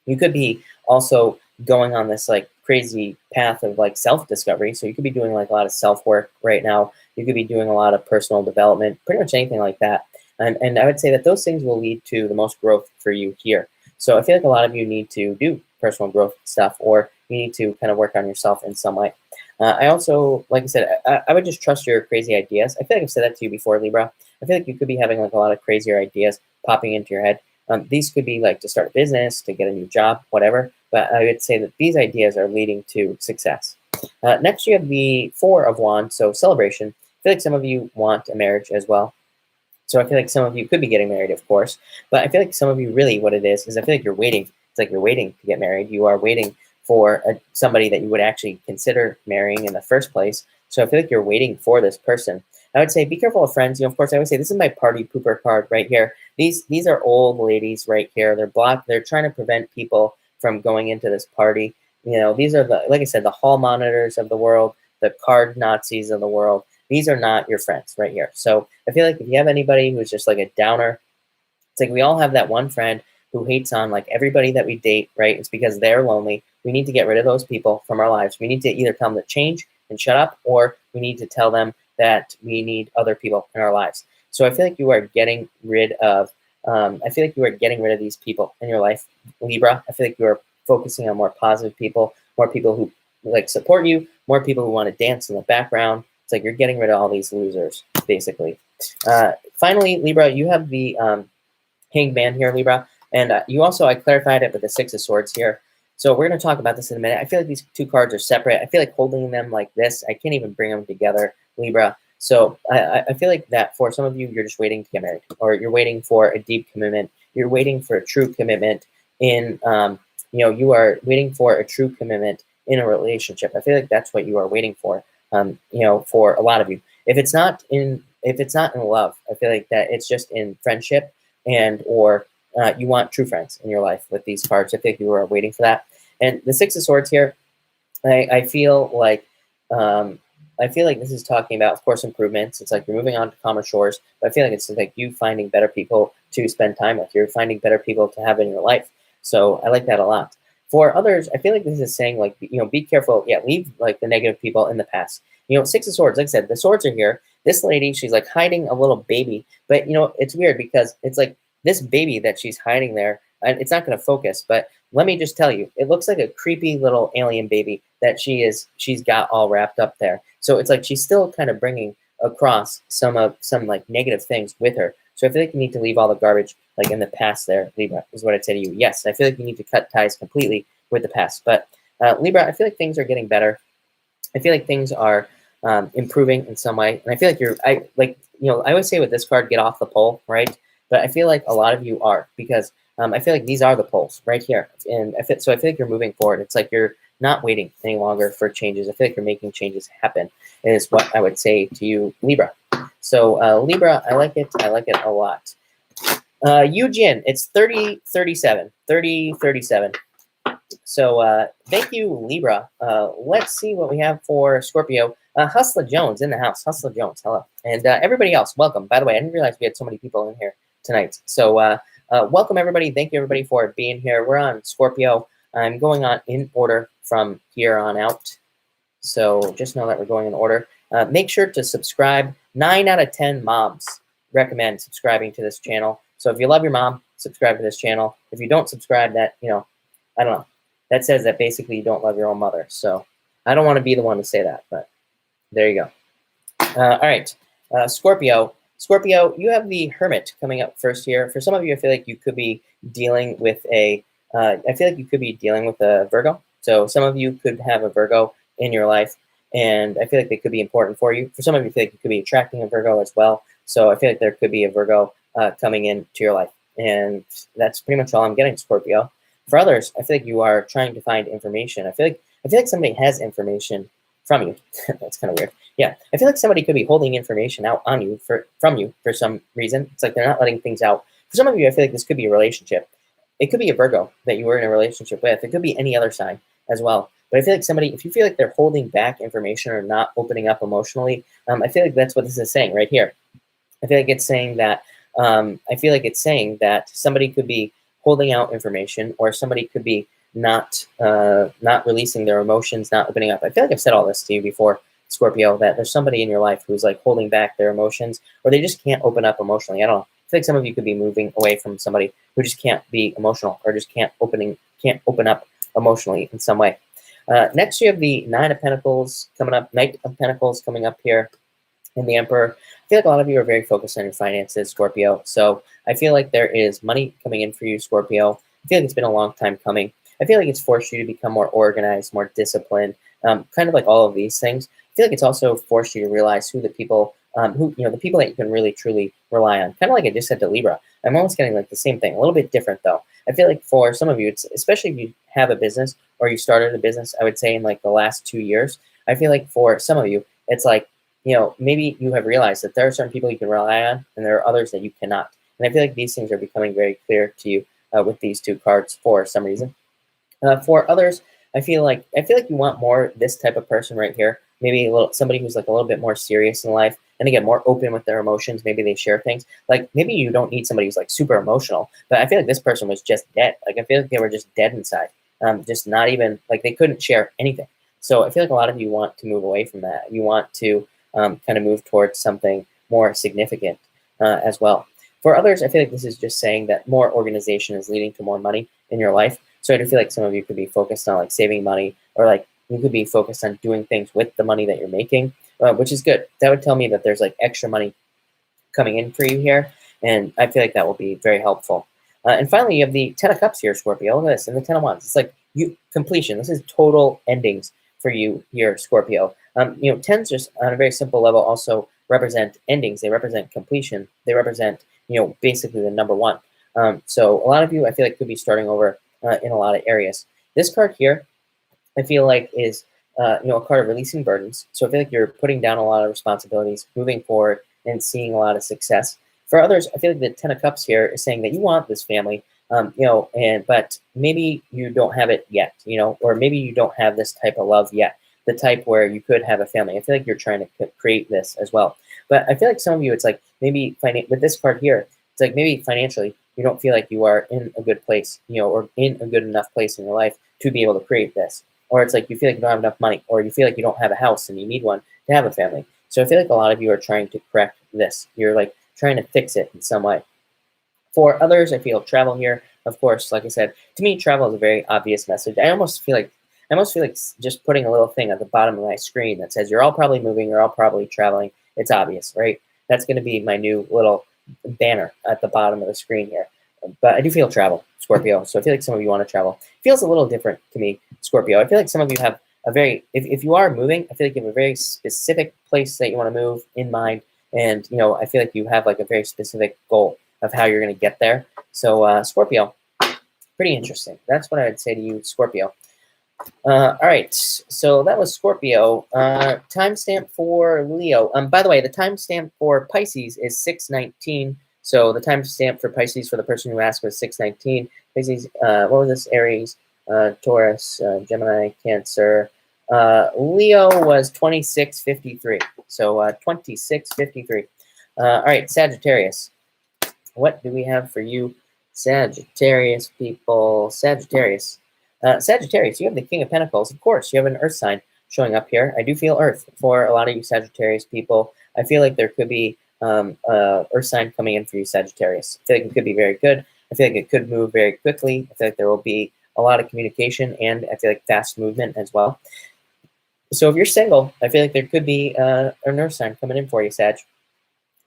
You could be also going on this like crazy path of like self-discovery. So you could be doing like a lot of self-work right now. You could be doing a lot of personal development, pretty much anything like that. And I would say that those things will lead to the most growth for you here. So I feel like a lot of you need to do personal growth stuff, or you need to kind of work on yourself in some way. I also, like I said, I would just trust your crazy ideas. I feel like I've said that to you before, Libra. I feel like you could be having like a lot of crazier ideas popping into your head. These could be like to start a business, to get a new job, whatever. But I would say that these ideas are leading to success. Next, you have the Four of Wands, so celebration. I feel like some of you want a marriage as well. So I feel like some of you could be getting married, of course. But I feel like some of you really what it is I feel like you're waiting. It's like you're waiting to get married. You are waiting for somebody that you would actually consider marrying in the first place. So I feel like you're waiting for this person. I would say be careful of friends. Of course, I would say this is my party pooper card right here. These are old ladies right here. They're blocked. They're trying to prevent people from going into this party. These are like I said, the hall monitors of the world, the card Nazis of the world. These are not your friends right here. So I feel like if you have anybody who's just like a downer, it's like we all have that one friend who hates on like everybody that we date, right? It's because they're lonely. We need to get rid of those people from our lives. We need to either tell them to change and shut up, or we need to tell them that we need other people in our lives. So I feel like you are getting rid of, these people in your life, Libra. I feel like you are focusing on more positive people, more people who like support you, more people who want to dance in the background. It's like you're getting rid of all these losers, basically. Finally, Libra, you have the Hanged Man here, Libra. And you also, I clarified it with the Six of Swords here. So we're going to talk about this in a minute. I feel like these two cards are separate. I feel like holding them like this, I can't even bring them together, Libra. So I feel like that for some of you, you're just waiting to get married, or you're waiting for a deep commitment. You're waiting for a true commitment in, you are waiting for a true commitment in a relationship. I feel like that's what you are waiting for, for a lot of you. If it's not in love, I feel like that it's just in friendship or you want true friends in your life with these cards. I think you are waiting for that. And the Six of Swords here, I feel like this is talking about, of course, improvements. It's like you're moving on to calmer shores, but I feel like it's like you finding better people to spend time with. You're finding better people to have in your life. So I like that a lot. For others, I feel like this is saying like, be careful. Yeah, leave like the negative people in the past. Six of Swords, like I said, the swords are here. This lady, she's like hiding a little baby, but it's weird because it's like this baby that she's hiding there, and it's not going to focus, but let me just tell you, it looks like a creepy little alien baby that she's got all wrapped up there. So it's like she's still kind of bringing across some like negative things with her. So I feel like you need to leave all the garbage like in the past there, Libra, is what I'd say to you. Yes, I feel like you need to cut ties completely with the past. But Libra, I feel like things are getting better. I feel like things are improving in some way. And I feel like I always say with this card, get off the pole, right? But I feel like a lot of you are, because I feel like these are the poles right here. And I feel like you're moving forward. It's like you're not waiting any longer for changes. I feel like you're making changes happen, is what I would say to you, Libra. So Libra, I like it. I like it a lot. Eugene, it's 3037. So thank you, Libra. Let's see what we have for Scorpio. Hustler Jones in the house. Hustler Jones, hello. And everybody else, welcome. By the way, I didn't realize we had so many people in here tonight. So welcome, everybody. Thank you, everybody, for being here. We're on Scorpio. I'm going on in order from here on out. So just know that we're going in order. Make sure to subscribe. 9 out of 10 moms recommend subscribing to this channel. So if you love your mom, subscribe to this channel. If you don't subscribe, that, I don't know. That says that basically you don't love your own mother. So I don't want to be the one to say that, but there you go. All right. Scorpio. Scorpio, you have the Hermit coming up first here. For some of you, I feel like you could be dealing with a Virgo. So some of you could have a Virgo in your life, and I feel like they could be important for you. For some of you, I feel like you could be attracting a Virgo as well. So I feel like there could be a Virgo coming into your life. And that's pretty much all I'm getting, Scorpio. For others, I feel like you are trying to find information. I feel like somebody has information from you. That's kind of weird. Yeah, I feel like somebody could be holding information out on you from you for some reason. It's like they're not letting things out. For some of you, I feel like this could be a relationship. It could be a Virgo that you were in a relationship with. It could be any other sign as well. But I feel like if you feel like they're holding back information or not opening up emotionally, I feel like that's what this is saying right here. I feel like it's saying that somebody could be holding out information, or somebody could be not releasing their emotions, not opening up. I feel like I've said all this to you before, Scorpio, that there's somebody in your life who's like holding back their emotions, or they just can't open up emotionally. I don't know. I feel like some of you could be moving away from somebody who just can't be emotional, or just can't open up emotionally in some way. Next, you have the Nine of Pentacles coming up, Knight of Pentacles coming up here, and the Emperor. I feel like a lot of you are very focused on your finances, Scorpio. So I feel like there is money coming in for you, Scorpio. I feel like it's been a long time coming. I feel like it's forced you to become more organized, more disciplined, kind of like all of these things. I feel like it's also forced you to realize who the people, the people that you can really, truly rely on. Kind of like I just said to Libra. I'm almost getting like the same thing, a little bit different though. I feel like for some of you, it's especially if you have a business or you started a business, I would say in like the last 2 years, I feel like for some of you, it's like, maybe you have realized that there are certain people you can rely on and there are others that you cannot. And I feel like these things are becoming very clear to you with these two cards for some reason. For others, I feel like you want more this type of person right here. Maybe somebody who's like a little bit more serious in life, and again, more open with their emotions. Maybe they share things. Like maybe you don't need somebody who's like super emotional, but I feel like this person was just dead. Like I feel like they were just dead inside. Just not even like they couldn't share anything. So I feel like a lot of you want to move away from that. You want to kind of move towards something more significant as well. For others, I feel like this is just saying that more organization is leading to more money in your life. So I do feel like some of you could be focused on like saving money, or like you could be focused on doing things with the money that you're making, which is good. That would tell me that there's like extra money coming in for you here, and I feel like that will be very helpful. And finally, you have the Ten of Cups here, Scorpio. Look at this, and the Ten of Wands. It's like completion. This is total endings for you here, Scorpio. Tens just on a very simple level also represent endings. They represent completion. They represent, basically the number one. So a lot of you, I feel like, could be starting over in a lot of areas. This card here, I feel like is, a card of releasing burdens. So I feel like you're putting down a lot of responsibilities, moving forward, and seeing a lot of success. For others, I feel like the Ten of Cups here is saying that you want this family, but maybe you don't have it yet, or maybe you don't have this type of love yet, the type where you could have a family. I feel like you're trying to create this as well. But I feel like some of you, it's like maybe with this card here, it's like maybe financially, you don't feel like you are in a good place, or in a good enough place in your life to be able to create this. Or it's like you feel like you don't have enough money, or you feel like you don't have a house and you need one to have a family. So I feel like a lot of you are trying to correct this. You're like trying to fix it in some way. For others, I feel travel here. Of course, like I said, to me, travel is a very obvious message. I almost feel like just putting a little thing at the bottom of my screen that says you're all probably moving, you're all probably traveling. It's obvious, right? That's going to be my new little banner at the bottom of the screen here. But I do feel travel, Scorpio. So I feel like some of you want to travel. It feels a little different to me, Scorpio. I feel like some of you have a very, if you are moving, I feel like you have a very specific place that you want to move in mind. And, I feel like you have like a very specific goal of how you're going to get there. So Scorpio, pretty interesting. That's what I would say to you, Scorpio. All right, so that was Scorpio. Timestamp for Leo. By the way, the timestamp for Pisces is 6/19. So the timestamp for Pisces for the person who asked was 6/19. Pisces, what was this? Aries, Taurus, Gemini, Cancer. Leo was 26/53. So 26/53. All right, Sagittarius. What do we have for you, Sagittarius people? Sagittarius. Sagittarius, you have the King of Pentacles. Of course, you have an Earth sign showing up here. I do feel Earth for a lot of you Sagittarius people. I feel like there could be Earth sign coming in for you, Sagittarius. I feel like it could be very good. I feel like it could move very quickly. I feel like there will be a lot of communication, and I feel like fast movement as well. So if you're single, I feel like there could be an Earth sign coming in for you, Sag.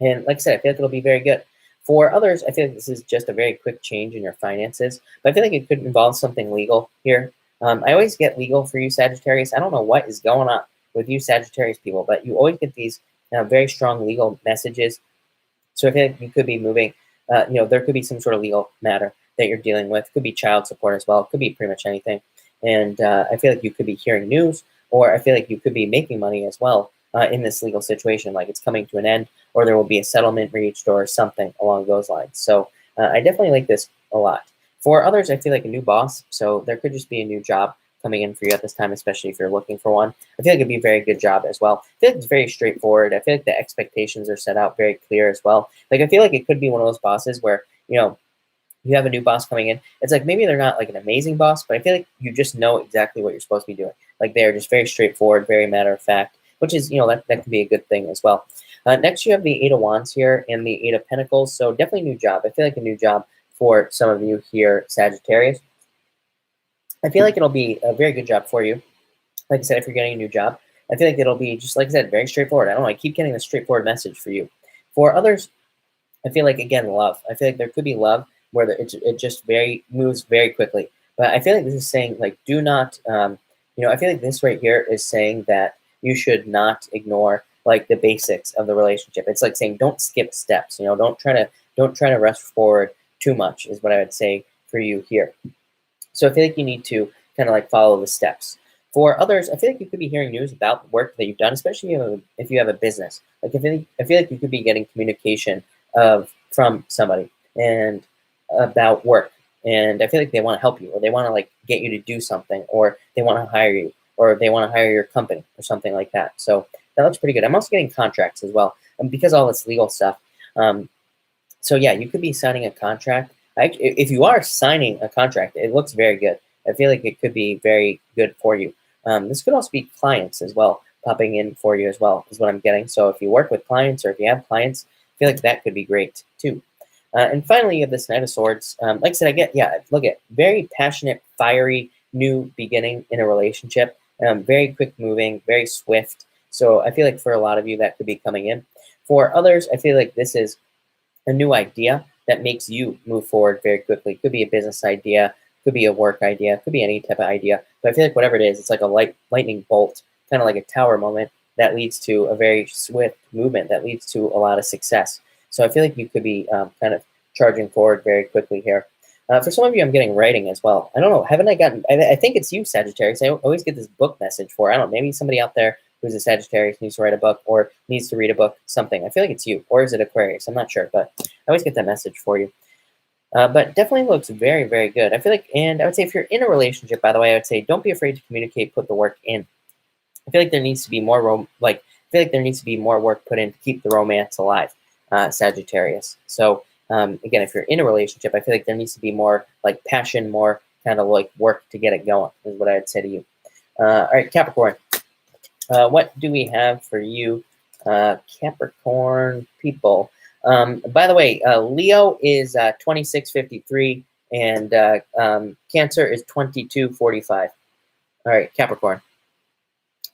And like I said, I feel like it'll be very good. For others, I feel like this is just a very quick change in your finances, but I feel like it could involve something legal here. I always get legal for you, Sagittarius. I don't know what is going on with you Sagittarius people, but you always get these very strong legal messages. So I feel like you could be moving, there could be some sort of legal matter that you're dealing with. It could be child support as well. It could be pretty much anything. And I feel like you could be hearing news, or I feel like you could be making money as well in this legal situation, like it's coming to an end, or there will be a settlement reached or something along those lines. So I definitely like this a lot. For others, I feel like a new boss. So there could just be a new job coming in for you at this time, especially if you're looking for one. I feel like it'd be a very good job as well. I feel like it's very straightforward. I feel like the expectations are set out very clear as well. Like I feel like it could be one of those bosses where, you have a new boss coming in. It's like maybe they're not like an amazing boss, but I feel like you just know exactly what you're supposed to be doing. Like they're just very straightforward, very matter of fact, which is, that can be a good thing as well. Next, you have the Eight of Wands here and the Eight of Pentacles. So definitely new job. I feel like a new job for some of you here, Sagittarius. I feel like it'll be a very good job for you. Like I said, if you're getting a new job, I feel like it'll be just, like I said, very straightforward. I don't know, I keep getting a straightforward message for you. For others, I feel like, again, love. I feel like there could be love where it just moves very quickly. But I feel like this is saying, like, do not, I feel like this right here is saying that you should not ignore, like, the basics of the relationship. It's like saying don't skip steps. Don't try to rush forward too much is what I would say for you here. So I feel like you need to kind of like follow the steps. For others, I feel like you could be hearing news about the work that you've done, especially if you have a business. Like I feel like you could be getting communication from somebody and about work, and I feel like they want to help you, or they want to like get you to do something, or they want to hire you, or they want to hire your company or something like that. So that looks pretty good. I'm also getting contracts as well, and because all this legal stuff. So yeah, you could be signing a contract. If you are signing a contract, it looks very good. I feel like it could be very good for you. This could also be clients as well, popping in for you as well, is what I'm getting. So if you work with clients, or if you have clients, I feel like that could be great too. And finally, you have this Knight of Swords. Like I said, look at very passionate, fiery, new beginning in a relationship. Very quick moving, very swift. So I feel like for a lot of you, that could be coming in. For others, I feel like this is a new idea that makes you move forward very quickly. Could be a business idea, could be a work idea, could be any type of idea. But I feel like whatever it is, it's like a lightning bolt, kind of like a tower moment that leads to a very swift movement that leads to a lot of success. So I feel like you could be kind of charging forward very quickly here. For some of you, I'm getting writing as well. I don't know. Haven't I gotten? I think it's you, Sagittarius. I always get this book message for. I don't know. Maybe somebody out there who's a Sagittarius needs to write a book or needs to read a book. Something. I feel like it's you, or is it Aquarius? I'm not sure, but I always get that message for you. But definitely looks very, very good. I feel like, and I would say if you're in a relationship, by the way, I would say don't be afraid to communicate. Put the work in. I feel like there needs to be more there needs to be more work put in to keep the romance alive, Sagittarius. So again, if you're in a relationship, I feel like there needs to be more like passion, more kind of like work to get it going, is what I'd say to you. All right, Capricorn. What do we have for you, Capricorn people? By the way, Leo is 2653 and Cancer is 2245. All right, Capricorn.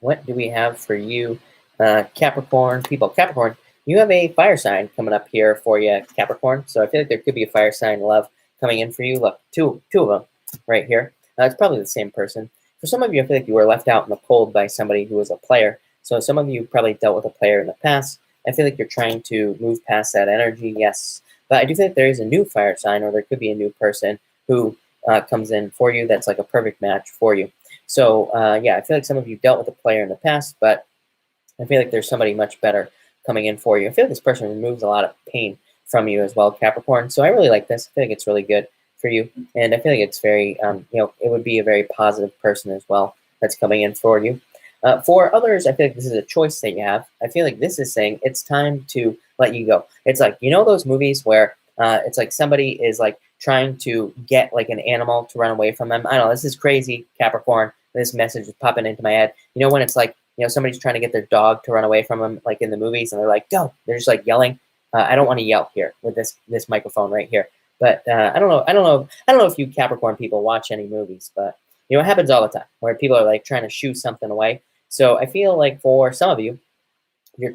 What do we have for you, Capricorn people? Capricorn, you have a fire sign coming up here for you, Capricorn. So I feel like there could be a fire sign love coming in for you. Look, two of them right here. It's probably the same person. For some of you, I feel like you were left out in the cold by somebody who was a player. So some of you probably dealt with a player in the past. I feel like you're trying to move past that energy, yes. But I do think there is a new fire sign, or there could be a new person who comes in for you that's like a perfect match for you. So yeah, I feel like some of you dealt with a player in the past, but I feel like there's somebody much better coming in for you. I feel like this person removes a lot of pain from you as well, Capricorn. So I really like this. I feel like it's really good for you. And I feel like it's very, it would be a very positive person as well that's coming in for you. For others, I feel like this is a choice that you have. I feel like this is saying it's time to let you go. It's like, those movies where it's like somebody is like trying to get like an animal to run away from them. I don't know, this is crazy, Capricorn. This message is popping into my head. When it's like, somebody's trying to get their dog to run away from them, like in the movies, and they're like, go. They're just like yelling. I don't want to yell here with this microphone right here. But I don't know if you Capricorn people watch any movies, but it happens all the time where people are like trying to shoo something away. So I feel like for some of you, I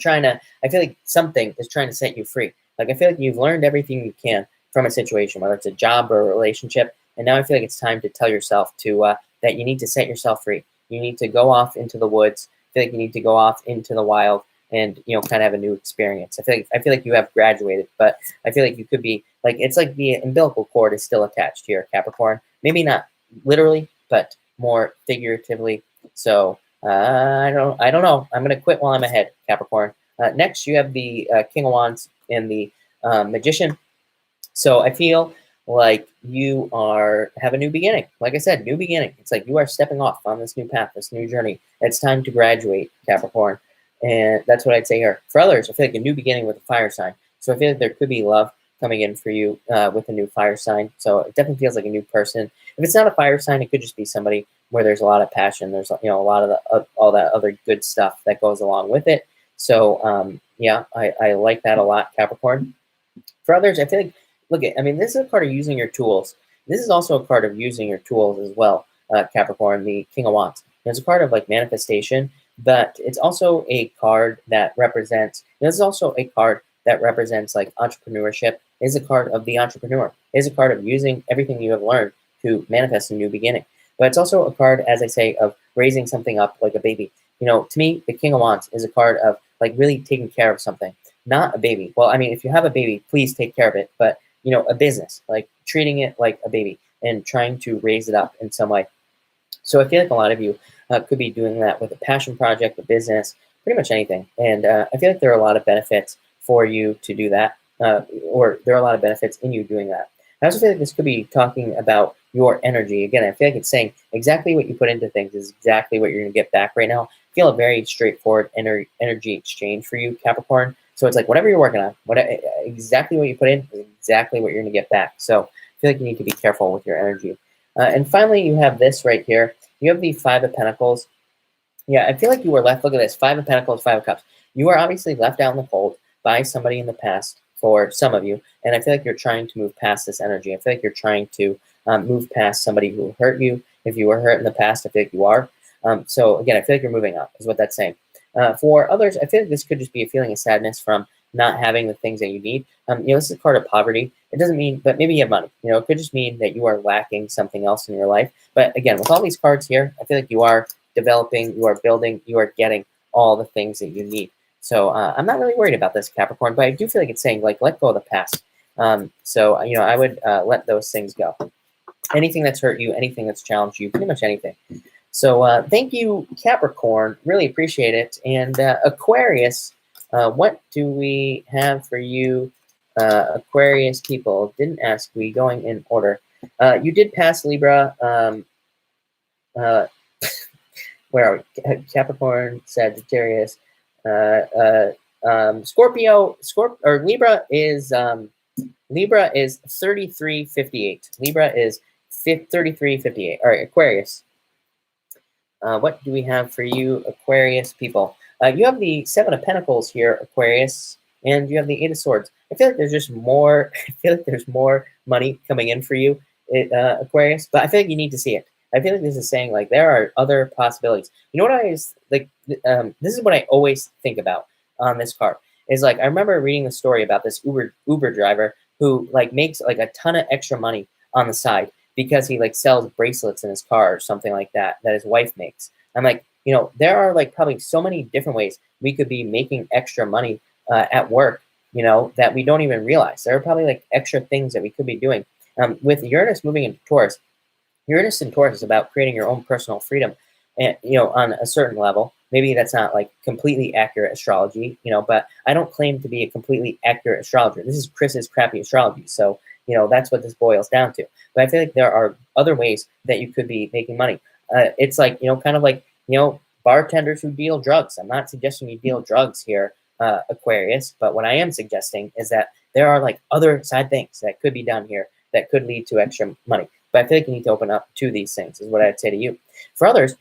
feel like something is trying to set you free. Like I feel like you've learned everything you can from a situation, whether it's a job or a relationship. And now I feel like it's time to tell yourself that you need to set yourself free. You need to go off into the woods. I feel like you need to go off into the wild and, kind of have a new experience. I feel like you have graduated, but I feel like you could be like, it's like the umbilical cord is still attached here, Capricorn. Maybe not literally, but more figuratively. So I don't know. I'm going to quit while I'm ahead, Capricorn. Next, you have the King of Wands and the Magician. So I feel like you have a new beginning. Like I said, new beginning. It's like you are stepping off on this new path, this new journey. It's time to graduate, Capricorn. And that's what I'd say here. For others, I feel like a new beginning with a fire sign. So I feel like there could be love coming in for you with a new fire sign. So it definitely feels like a new person. If it's not a fire sign, it could just be somebody where there's a lot of passion. There's a lot of all that other good stuff that goes along with it. So yeah, I like that a lot, Capricorn. For others, I feel like, look at, I mean, this is a card of using your tools. This is also a card of using your tools as well, Capricorn, the King of Wands. It's a card of like manifestation, but it's also a card that represents, this is also a card that represents like entrepreneurship. It is a card of the entrepreneur. It is a card of using everything you have learned to manifest a new beginning. But it's also a card, as I say, of raising something up like a baby. To me, the King of Wands is a card of like really taking care of something. Not a baby. Well, I mean, if you have a baby, please take care of it. But, a business, like treating it like a baby and trying to raise it up in some way. So I feel like a lot of you could be doing that with a passion project, a business, pretty much anything. And I feel like there are a lot of benefits for you to do that, or there are a lot of benefits in you doing that. I also feel like this could be talking about your energy. Again, I feel like it's saying exactly what you put into things is exactly what you're going to get back right now. I feel a very straightforward energy exchange for you, Capricorn. So it's like whatever you're working on, exactly what you put in is exactly what you're going to get back. So I feel like you need to be careful with your energy. And finally, you have this right here. You have the Five of Pentacles. Yeah, I feel like you were left, look at this, Five of Pentacles, Five of Cups. You are obviously left out in the cold by somebody in the past for some of you. And I feel like you're trying to move past this energy. I feel like you're trying to move past somebody who hurt you. If you were hurt in the past, I feel like you are. So again, I feel like you're moving up is what that's saying. For others, I feel like this could just be a feeling of sadness from not having the things that you need. This is a card of poverty. It doesn't mean, but maybe you have money. It could just mean that you are lacking something else in your life. But again, with all these cards here, I feel like you are developing, you are building, you are getting all the things that you need. So I'm not really worried about this, Capricorn, but I do feel like it's saying, like, let go of the past. So I would let those things go. Anything that's hurt you, anything that's challenged you, pretty much anything. So thank you, Capricorn. Really appreciate it. And Aquarius, what do we have for you, Aquarius people? Didn't ask. We going in order. You did pass Libra. Where are we? Capricorn, Sagittarius, Scorpio. Or Libra is 3358. Libra is 3358. All right, Aquarius. What do we have for you, Aquarius people? You have the Seven of Pentacles here, Aquarius, and you have the Eight of Swords. I feel like there's just more. I feel like there's more money coming in for you, Aquarius. But I feel like you need to see it. I feel like this is saying like there are other possibilities. You know what I always like? This is what I always think about on this card. Is like I remember reading the story about this Uber driver who like makes like a ton of extra money on the side because he like sells bracelets in his car or something like that his wife makes. I'm like, there are like probably so many different ways we could be making extra money at work, that we don't even realize. There are probably like extra things that we could be doing. With Uranus moving into Taurus, Uranus and Taurus is about creating your own personal freedom, and on a certain level. Maybe that's not like completely accurate astrology, but I don't claim to be a completely accurate astrologer. This is Chris's crappy astrology, so that's what this boils down to. But I feel like there are other ways that you could be making money. It's like kind of like bartenders who deal drugs. I'm not suggesting you deal drugs here, Aquarius, but what I am suggesting is that there are like other side things that could be done here that could lead to extra money. But I feel like you need to open up to these things, is what I'd say to you. For others,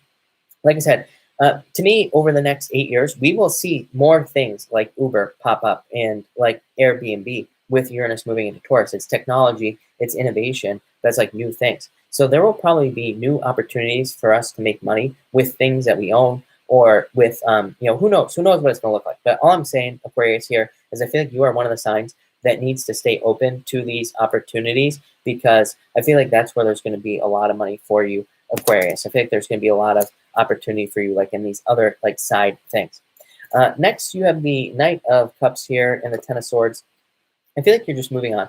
like I said, to me, over the next 8 years, we will see more things like Uber pop up and like Airbnb with Uranus moving into Taurus. It's technology, it's innovation, that's like new things. So there will probably be new opportunities for us to make money with things that we own or with, who knows what it's going to look like. But all I'm saying, Aquarius, here is I feel like you are one of the signs that needs to stay open to these opportunities, because I feel like that's where there's going to be a lot of money for you, Aquarius. I feel like there's going to be a lot of opportunity for you, like in these other like side things. Next, you have the Knight of Cups here and the Ten of Swords. I feel like you're just moving on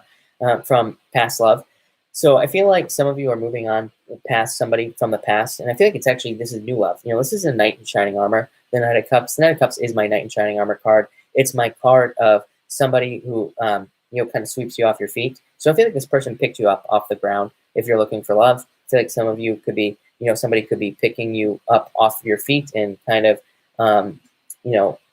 from past love. So I feel like some of you are moving on past somebody from the past, and I feel like it's actually, this is new love. This is a Knight in Shining Armor, the Knight of Cups. The Knight of Cups is my Knight in Shining Armor card. It's my card of somebody who, kind of sweeps you off your feet. So I feel like this person picked you up off the ground if you're looking for love. I feel like some of you could be, somebody could be picking you up off your feet and kind of, kind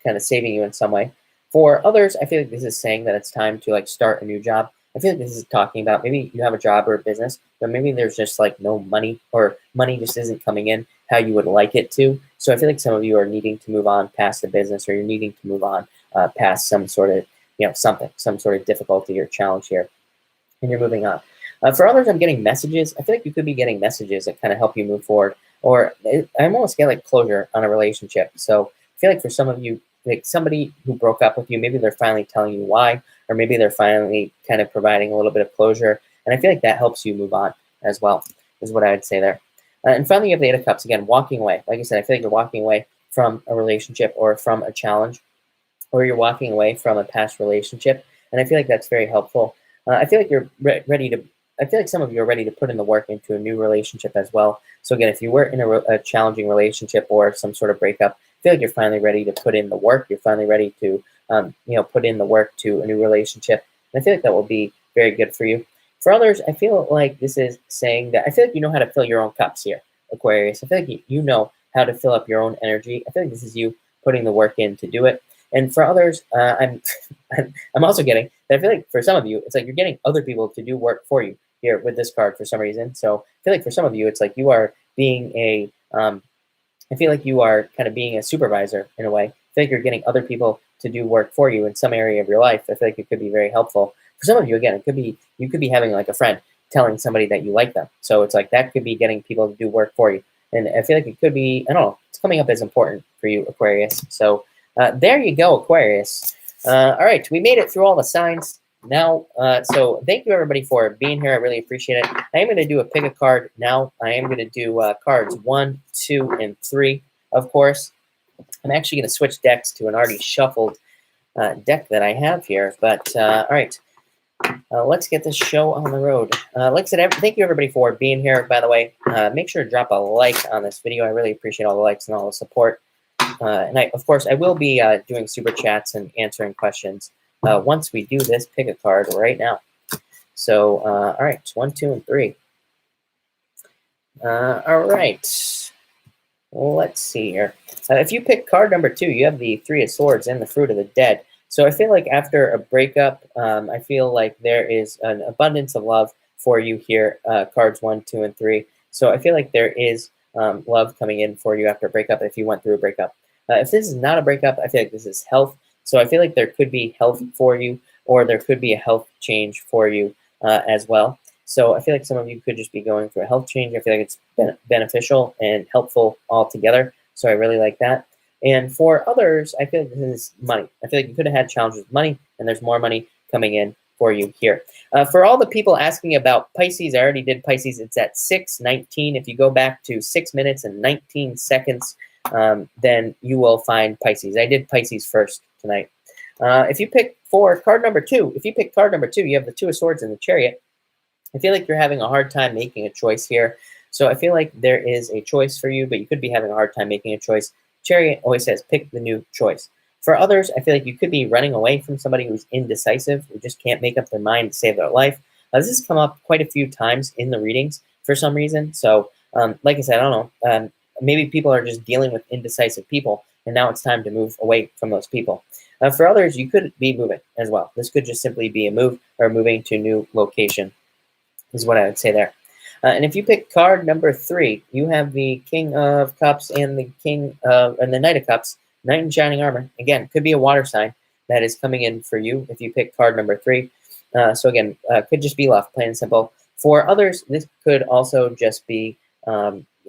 of saving you in some way. For others, I feel like this is saying that it's time to like start a new job. I feel like this is talking about maybe you have a job or a business, but maybe there's just like no money, or money just isn't coming in how you would like it to. So I feel like some of you are needing to move on past the business, or you're needing to move on past some sort of, some sort of difficulty or challenge here, and you're moving on. For others, I'm getting messages. I feel like you could be getting messages that kind of help you move forward, or I'm almost getting like closure on a relationship. So I feel like for some of you, like somebody who broke up with you, maybe they're finally telling you why, or maybe they're finally kind of providing a little bit of closure. And I feel like that helps you move on as well, is what I would say there. And finally, you have the Eight of Cups. Again, walking away. Like I said, I feel like you're walking away from a relationship or from a challenge, or you're walking away from a past relationship. And I feel like that's very helpful. I feel like you're ready to, I feel like some of you are ready to put in the work into a new relationship as well. So again, if you were in a challenging relationship or some sort of breakup, I feel like you're finally ready to put in the work. You're finally ready to, put in the work to a new relationship. And I feel like that will be very good for you. For others, I feel like this is saying that I feel like you know how to fill your own cups here, Aquarius. I feel like you know how to fill up your own energy. I feel like this is you putting the work in to do it. And for others, I'm also getting that I feel like for some of you, it's like you're getting other people to do work for you here with this card for some reason. So I feel like for some of you, it's like you are being a, I feel like you are kind of being a supervisor in a way. I feel like you're getting other people to do work for you in some area of your life. I feel like it could be very helpful. For some of you, again, it could be, you could be having like a friend telling somebody that you like them. So it's like that could be getting people to do work for you. And I feel like it could be, I don't know, it's coming up as important for you, Aquarius. So there you go, Aquarius. All right, we made it through all the signs. Now, so thank you everybody for being here. I really appreciate it. I am going to do a pick a card now. I am going to do cards 1, 2, and 3, of course. I'm actually going to switch decks to an already shuffled deck that I have here. But all right, let's get this show on the road. Like I said, thank you everybody for being here. By the way, make sure to drop a like on this video. I really appreciate all the likes and all the support. And of course, I will be doing super chats and answering questions once we do this pick a card right now. So, all right, 1, 2, and 3. All right, let's see here. If you pick card number 2, you have the Three of Swords and the Fruit of the Dead. So I feel like after a breakup, I feel like there is an abundance of love for you here, cards 1, 2, and 3. So I feel like there is love coming in for you after a breakup if you went through a breakup. If this is not a breakup, I feel like this is health. So I feel like there could be health for you, or there could be a health change for you as well. So I feel like some of you could just be going through a health change. I feel like it's beneficial and helpful altogether. So I really like that. And for others, I feel like this is money. I feel like you could have had challenges with money, and there's more money coming in for you here. For all the people asking about Pisces, I already did Pisces. It's at 6:19. If you go back to 6 minutes and 19 seconds, then you will find Pisces. I did Pisces first tonight. If you pick card number 2, if you pick card number 2, you have the Two of Swords and the Chariot. I feel like you're having a hard time making a choice here. So I feel like there is a choice for you, but you could be having a hard time making a choice. Chariot always says pick the new choice. For others, I feel like you could be running away from somebody who's indecisive, who just can't make up their mind to save their life. This has come up quite a few times in the readings for some reason. So like I said, I don't know. Maybe people are just dealing with indecisive people, and now it's time to move away from those people. For others, you could be moving as well. This could just simply be a move or moving to a new location, is what I would say there. And if you pick card number 3, you have the King of Cups and the and the Knight of Cups, Knight in Shining Armor. Again, could be a water sign that is coming in for you if you pick card number 3. So again, could just be love, plain and simple. For others, this could also just be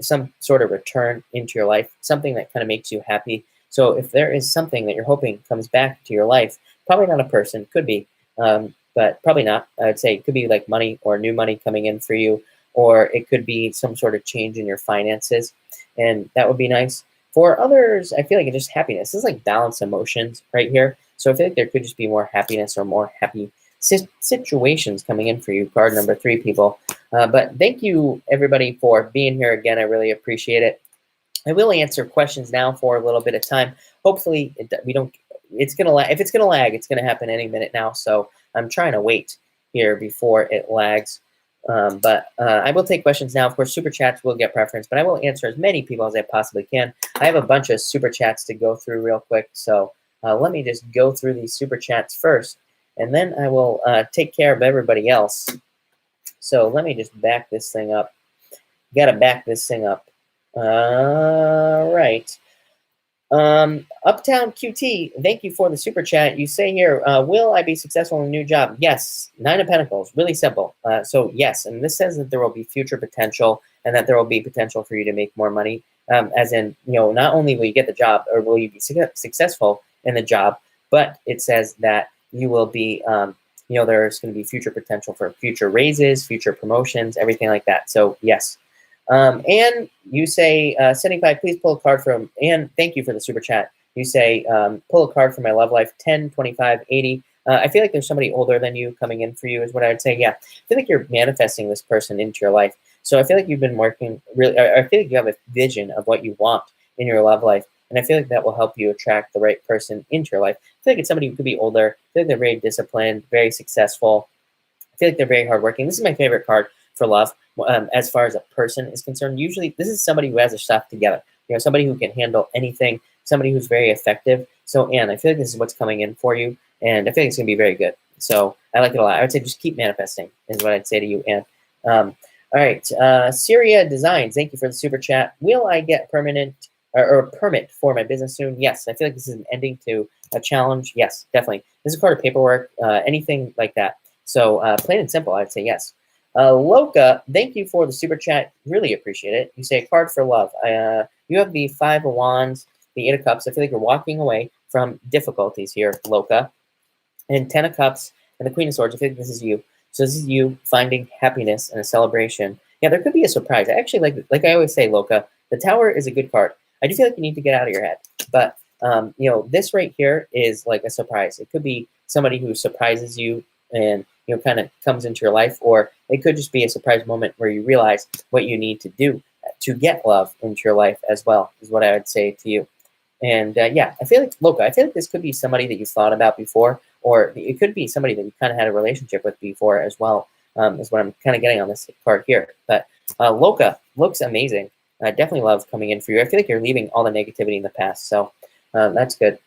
some sort of return into your life, something that kind of makes you happy. So if there is something that you're hoping comes back to your life, probably not a person, could be, but probably not. I'd say it could be like money or new money coming in for you, or it could be some sort of change in your finances, and that would be nice. For others, I feel like it's just happiness. This is like balanced emotions right here. So I feel like there could just be more happiness or more happy situations coming in for you, card number 3, people. But thank you, everybody, for being here again. I really appreciate it. I will answer questions now for a little bit of time. Hopefully, it's going to lag. If it's going to lag, it's going to happen any minute now. So I'm trying to wait here before it lags. But I will take questions now. Of course, super chats will get preference, but I will answer as many people as I possibly can. I have a bunch of super chats to go through real quick. So let me just go through these super chats first, and then I will take care of everybody else. So let me just back this thing up. Gotta back this thing up. Right. Uptown QT, thank you for the super chat. You say here, will I be successful in a new job? Yes. 9 of Pentacles, really simple. So yes, and this says that there will be future potential and that there will be potential for you to make more money. As in, not only will you get the job or will you be successful in the job, but it says that you will be, there's going to be future potential for future raises, future promotions, everything like that. So yes. And you say, 75, please pull a card from, and thank you for the super chat. You say, pull a card from my love life, 10, 25, 80. I feel like there's somebody older than you coming in for you is what I would say. Yeah, I feel like you're manifesting this person into your life. So I feel like you've been working really, I feel like you have a vision of what you want in your love life. And I feel like that will help you attract the right person into your life. I feel like it's somebody who could be older. I feel like they're very disciplined, very successful. I feel like they're very hardworking. This is my favorite card for love. As far as a person is concerned, usually this is somebody who has their stuff together. Somebody who can handle anything, somebody who's very effective. So, Anne, I feel like this is what's coming in for you, and I feel like it's going to be very good. So I like it a lot. I would say just keep manifesting is what I'd say to you, Anne. All right. Syria Designs, thank you for the super chat. Will I get permanent or a permit for my business soon? Yes. I feel like this is an ending to a challenge. Yes, definitely. This is a card of paperwork, anything like that. So plain and simple, I'd say yes. Loka, thank you for the super chat. Really appreciate it. You say a card for love. You have the 5 of Wands, the 8 of Cups. I feel like you're walking away from difficulties here, Loka. And 10 of Cups and the Queen of Swords. I feel like this is you. So this is you finding happiness and a celebration. Yeah, there could be a surprise. I actually like I always say, Loka, the Tower is a good card. I do feel like you need to get out of your head. But, this right here is like a surprise. It could be somebody who surprises you and, kind of comes into your life, or it could just be a surprise moment where you realize what you need to do to get love into your life as well, is what I would say to you. And yeah, I feel like, Loka, I feel like this could be somebody that you thought about before, or it could be somebody that you kind of had a relationship with before as well, is what I'm kind of getting on this card here. But Loka looks amazing. I definitely love coming in for you. I feel like you're leaving all the negativity in the past, so that's good.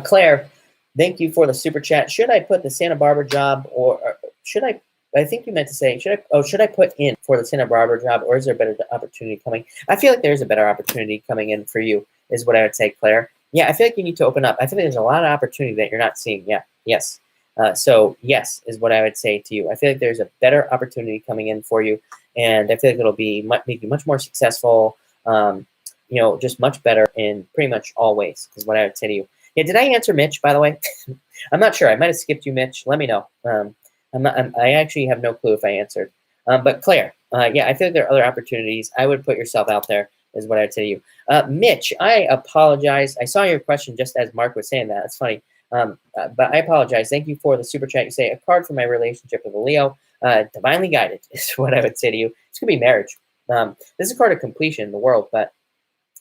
Claire, thank you for the super chat. Should I put the Santa Barbara job, or should I think you meant to say, should I put in for the Santa Barbara job, or is there a better opportunity coming? I feel like there's a better opportunity coming in for you, is what I would say, Claire. Yeah, I feel like you need to open up. I feel like there's a lot of opportunity that you're not seeing. Yeah, yes. So yes, is what I would say to you. I feel like there's a better opportunity coming in for you, and I feel like it'll be make you much more successful, just much better in pretty much all ways, is what I would say to you. Yeah, did I answer Mitch, by the way? I'm not sure. I might have skipped you, Mitch. Let me know. I actually have no clue if I answered. But Claire, yeah, I feel like there are other opportunities. I would put yourself out there, is what I'd say to you. Mitch, I apologize. I saw your question just as Mark was saying that. It's funny. But I apologize. Thank you for the super chat. You say, a card for my relationship with a Leo. Divinely guided is what I would say to you. It's going to be marriage. This is a card of completion in the world, but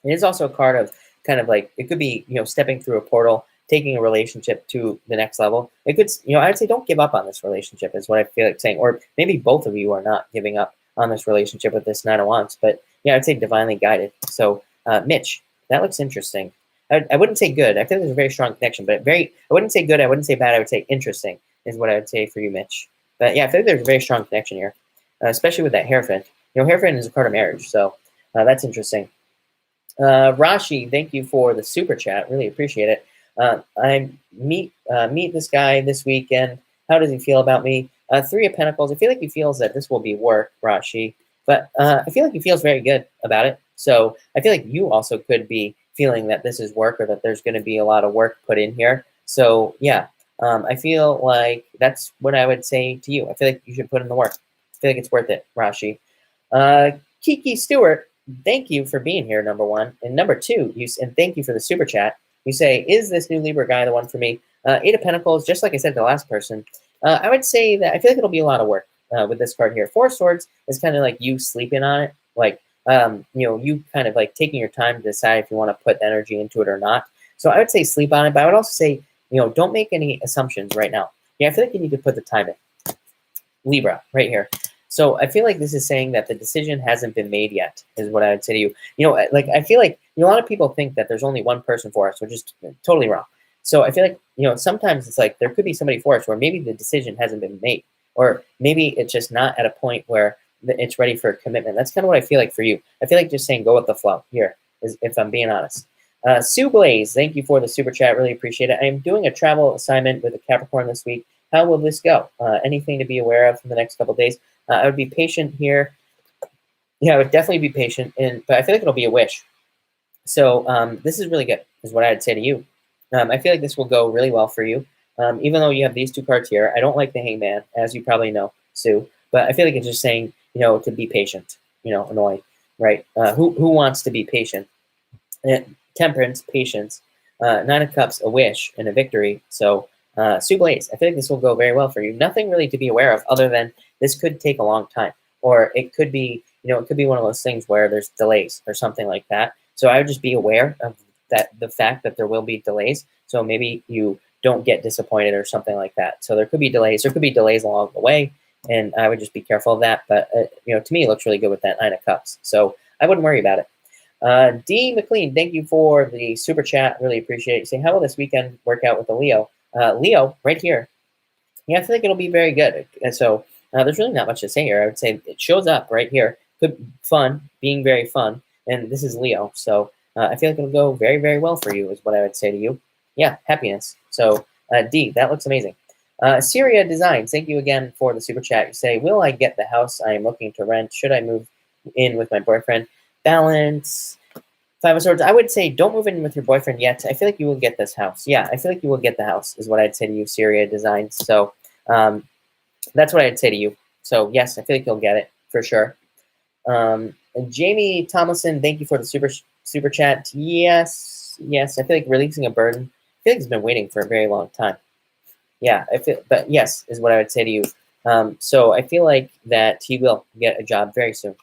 it is also a card of kind of like, it could be, stepping through a portal, taking a relationship to the next level. It could, I would say don't give up on this relationship, is what I feel like saying. Or maybe both of you are not giving up on this relationship with this 9 of Wands. But yeah, I'd say divinely guided. So Mitch, that looks interesting. I wouldn't say good. I feel like there's a very strong connection, but I wouldn't say good. I wouldn't say bad. I would say interesting is what I would say for you, Mitch. But yeah, I feel like there's a very strong connection here, especially with that Hierophant. Hierophant is a card of marriage. So that's interesting. Rashi, thank you for the super chat. Really appreciate it. I meet this guy this weekend. How does he feel about me? 3 of Pentacles. I feel like he feels that this will be work, Rashi. But I feel like he feels very good about it. So I feel like you also could be feeling that this is work, or that there's going to be a lot of work put in here. So yeah, I feel like that's what I would say to you. I feel like you should put in the work. I feel like it's worth it, Rashi. Kiki Stewart, thank you for being here, number 1. And number 2, and thank you for the super chat. You say, is this new Libra guy the one for me? 8 of Pentacles, just like I said to the last person. I would say that I feel like it'll be a lot of work with this card here. 4 of Swords is kind of like you sleeping on it. Like, you kind of like taking your time to decide if you want to put energy into it or not. So I would say sleep on it, but I would also say, don't make any assumptions right now. Yeah, I feel like you need to put the time in. Libra, right here. So I feel like this is saying that the decision hasn't been made yet, is what I would say to you. Like I feel like a lot of people think that there's only one person for us, which is totally wrong. So I feel like, sometimes it's like there could be somebody for us where maybe the decision hasn't been made, or maybe it's just not at a point where it's ready for a commitment. That's kind of what I feel like for you. I feel like just saying go with the flow here, if I'm being honest. Sue Blaze, thank you for the super chat. Really appreciate it. I am doing a travel assignment with a Capricorn this week. How will this go? Anything to be aware of in the next couple of days? I would be patient here. Yeah, I would definitely be patient, but I feel like it'll be a wish. So this is really good, is what I'd say to you. I feel like this will go really well for you. Even though you have these two cards here, I don't like the Hangman, as you probably know, Sue. But I feel like it's just saying, to be patient, annoying, right? Who wants to be patient? Temperance, patience, Nine of Cups, a wish, and a victory. So Sue Blaze, I feel like this will go very well for you. Nothing really to be aware of other than this could take a long time. Or it could be, it could be one of those things where there's delays or something like that. So I would just be aware of the fact that there will be delays. So maybe you don't get disappointed or something like that. So there could be delays. There could be delays along the way, and I would just be careful of that. But to me, it looks really good with that Nine of Cups. So I wouldn't worry about it. D. McLean, thank you for the super chat. Really appreciate it. You say, how will this weekend work out with the Leo? Leo, right here. Yeah, I feel like it'll be very good. And so there's really not much to say here. I would say it shows up right here. Good fun, being very fun. And this is Leo. So I feel like it'll go very, very well for you is what I would say to you. Yeah, happiness. So D, that looks amazing. Syria Designs, thank you again for the super chat. You say, will I get the house I am looking to rent? Should I move in with my boyfriend? Balance. Five of Swords. I would say don't move in with your boyfriend yet. I feel like you will get this house. Yeah, I feel like you will get the house is what I'd say to you, Syria Designs. So that's what I'd say to you. So yes, I feel like you'll get it for sure. Jamie Tomlinson, thank you for the super chat. Yes, I feel like releasing a burden. I feel like he's been waiting for a very long time. Yeah, but yes, is what I would say to you. So I feel like that he will get a job very soon.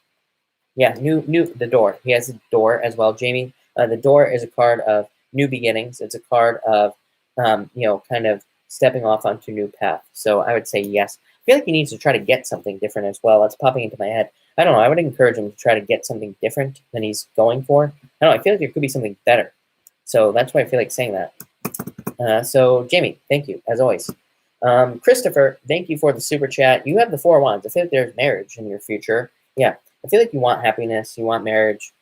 Yeah, the door. He has a door as well, Jamie. The door is a card of new beginnings. It's a card of, kind of stepping off onto a new path. So I would say yes. I feel like he needs to try to get something different as well. That's popping into my head. I don't know. I would encourage him to try to get something different than he's going for. I don't know. I feel like there could be something better. So that's why I feel like saying that. So Jamie, thank you, as always. Christopher, thank you for the super chat. You have the Four of Wands. I feel like there's marriage in your future. Yeah. I feel like you want happiness, you want marriage,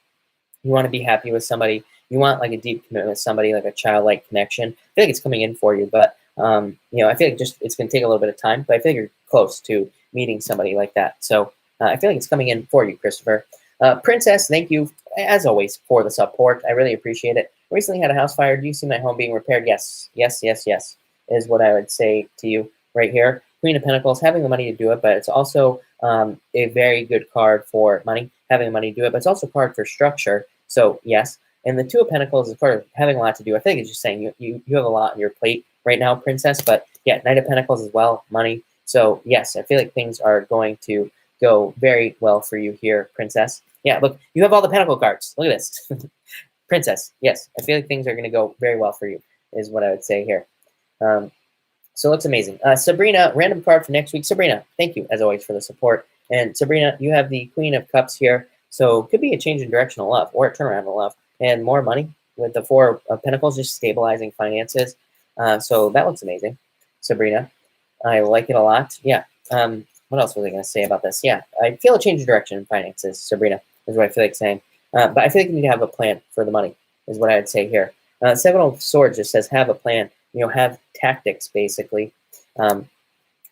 you want to be happy with somebody, you want like a deep commitment with somebody, like a childlike connection. I feel like it's coming in for you, but I feel like it's going to take a little bit of time, but I feel like you're close to meeting somebody like that. So I feel like it's coming in for you, Christopher. Princess, thank you, as always, for the support. I really appreciate it. Recently had a house fire. Do you see my home being repaired? Yes, is what I would say to you right here. Queen of Pentacles, having the money to do it, but it's also a very good card for money, having the money to do it, but it's also a card for structure. So yes, and the Two of Pentacles is a card of having a lot to do. I think it's just saying you have a lot on your plate right now, Princess, but yeah, Knight of Pentacles as well, money. So yes, I feel like things are going to go very well for you here, Princess. Yeah, look, you have all the Pentacle cards. Look at this. Princess, yes, I feel like things are going to go very well for you is what I would say here. So it looks amazing. Sabrina, random card for next week. Sabrina, thank you, as always, for the support. And Sabrina, you have the Queen of Cups here. So it could be a change in direction of love or a turnaround of love and more money with the Four of Pentacles, just stabilizing finances. So that looks amazing, Sabrina. I like it a lot. Yeah. What else was I going to say about this? Yeah, I feel a change in direction in finances, Sabrina, is what I feel like saying. But I feel like you need to have a plan for the money, is what I'd say here. Seven of Swords just says have a plan. Have tactics basically on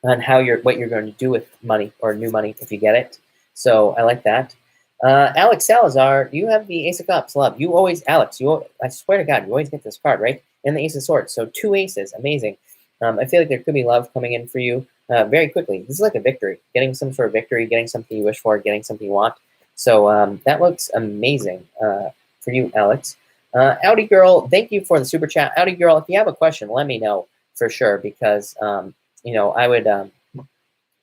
what you're going to do with money or new money if you get it. So I like that. Alex Salazar, you have the Ace of Cups, love. You always, Alex, I swear to God, you always get this card, right? And the Ace of Swords. So 2 aces, amazing. I feel like there could be love coming in for you very quickly. This is like a victory, getting some sort of victory, getting something you wish for, getting something you want. So that looks amazing for you, Alex. Audi Girl, thank you for the super chat. Audi Girl, if you have a question, let me know for sure because, I would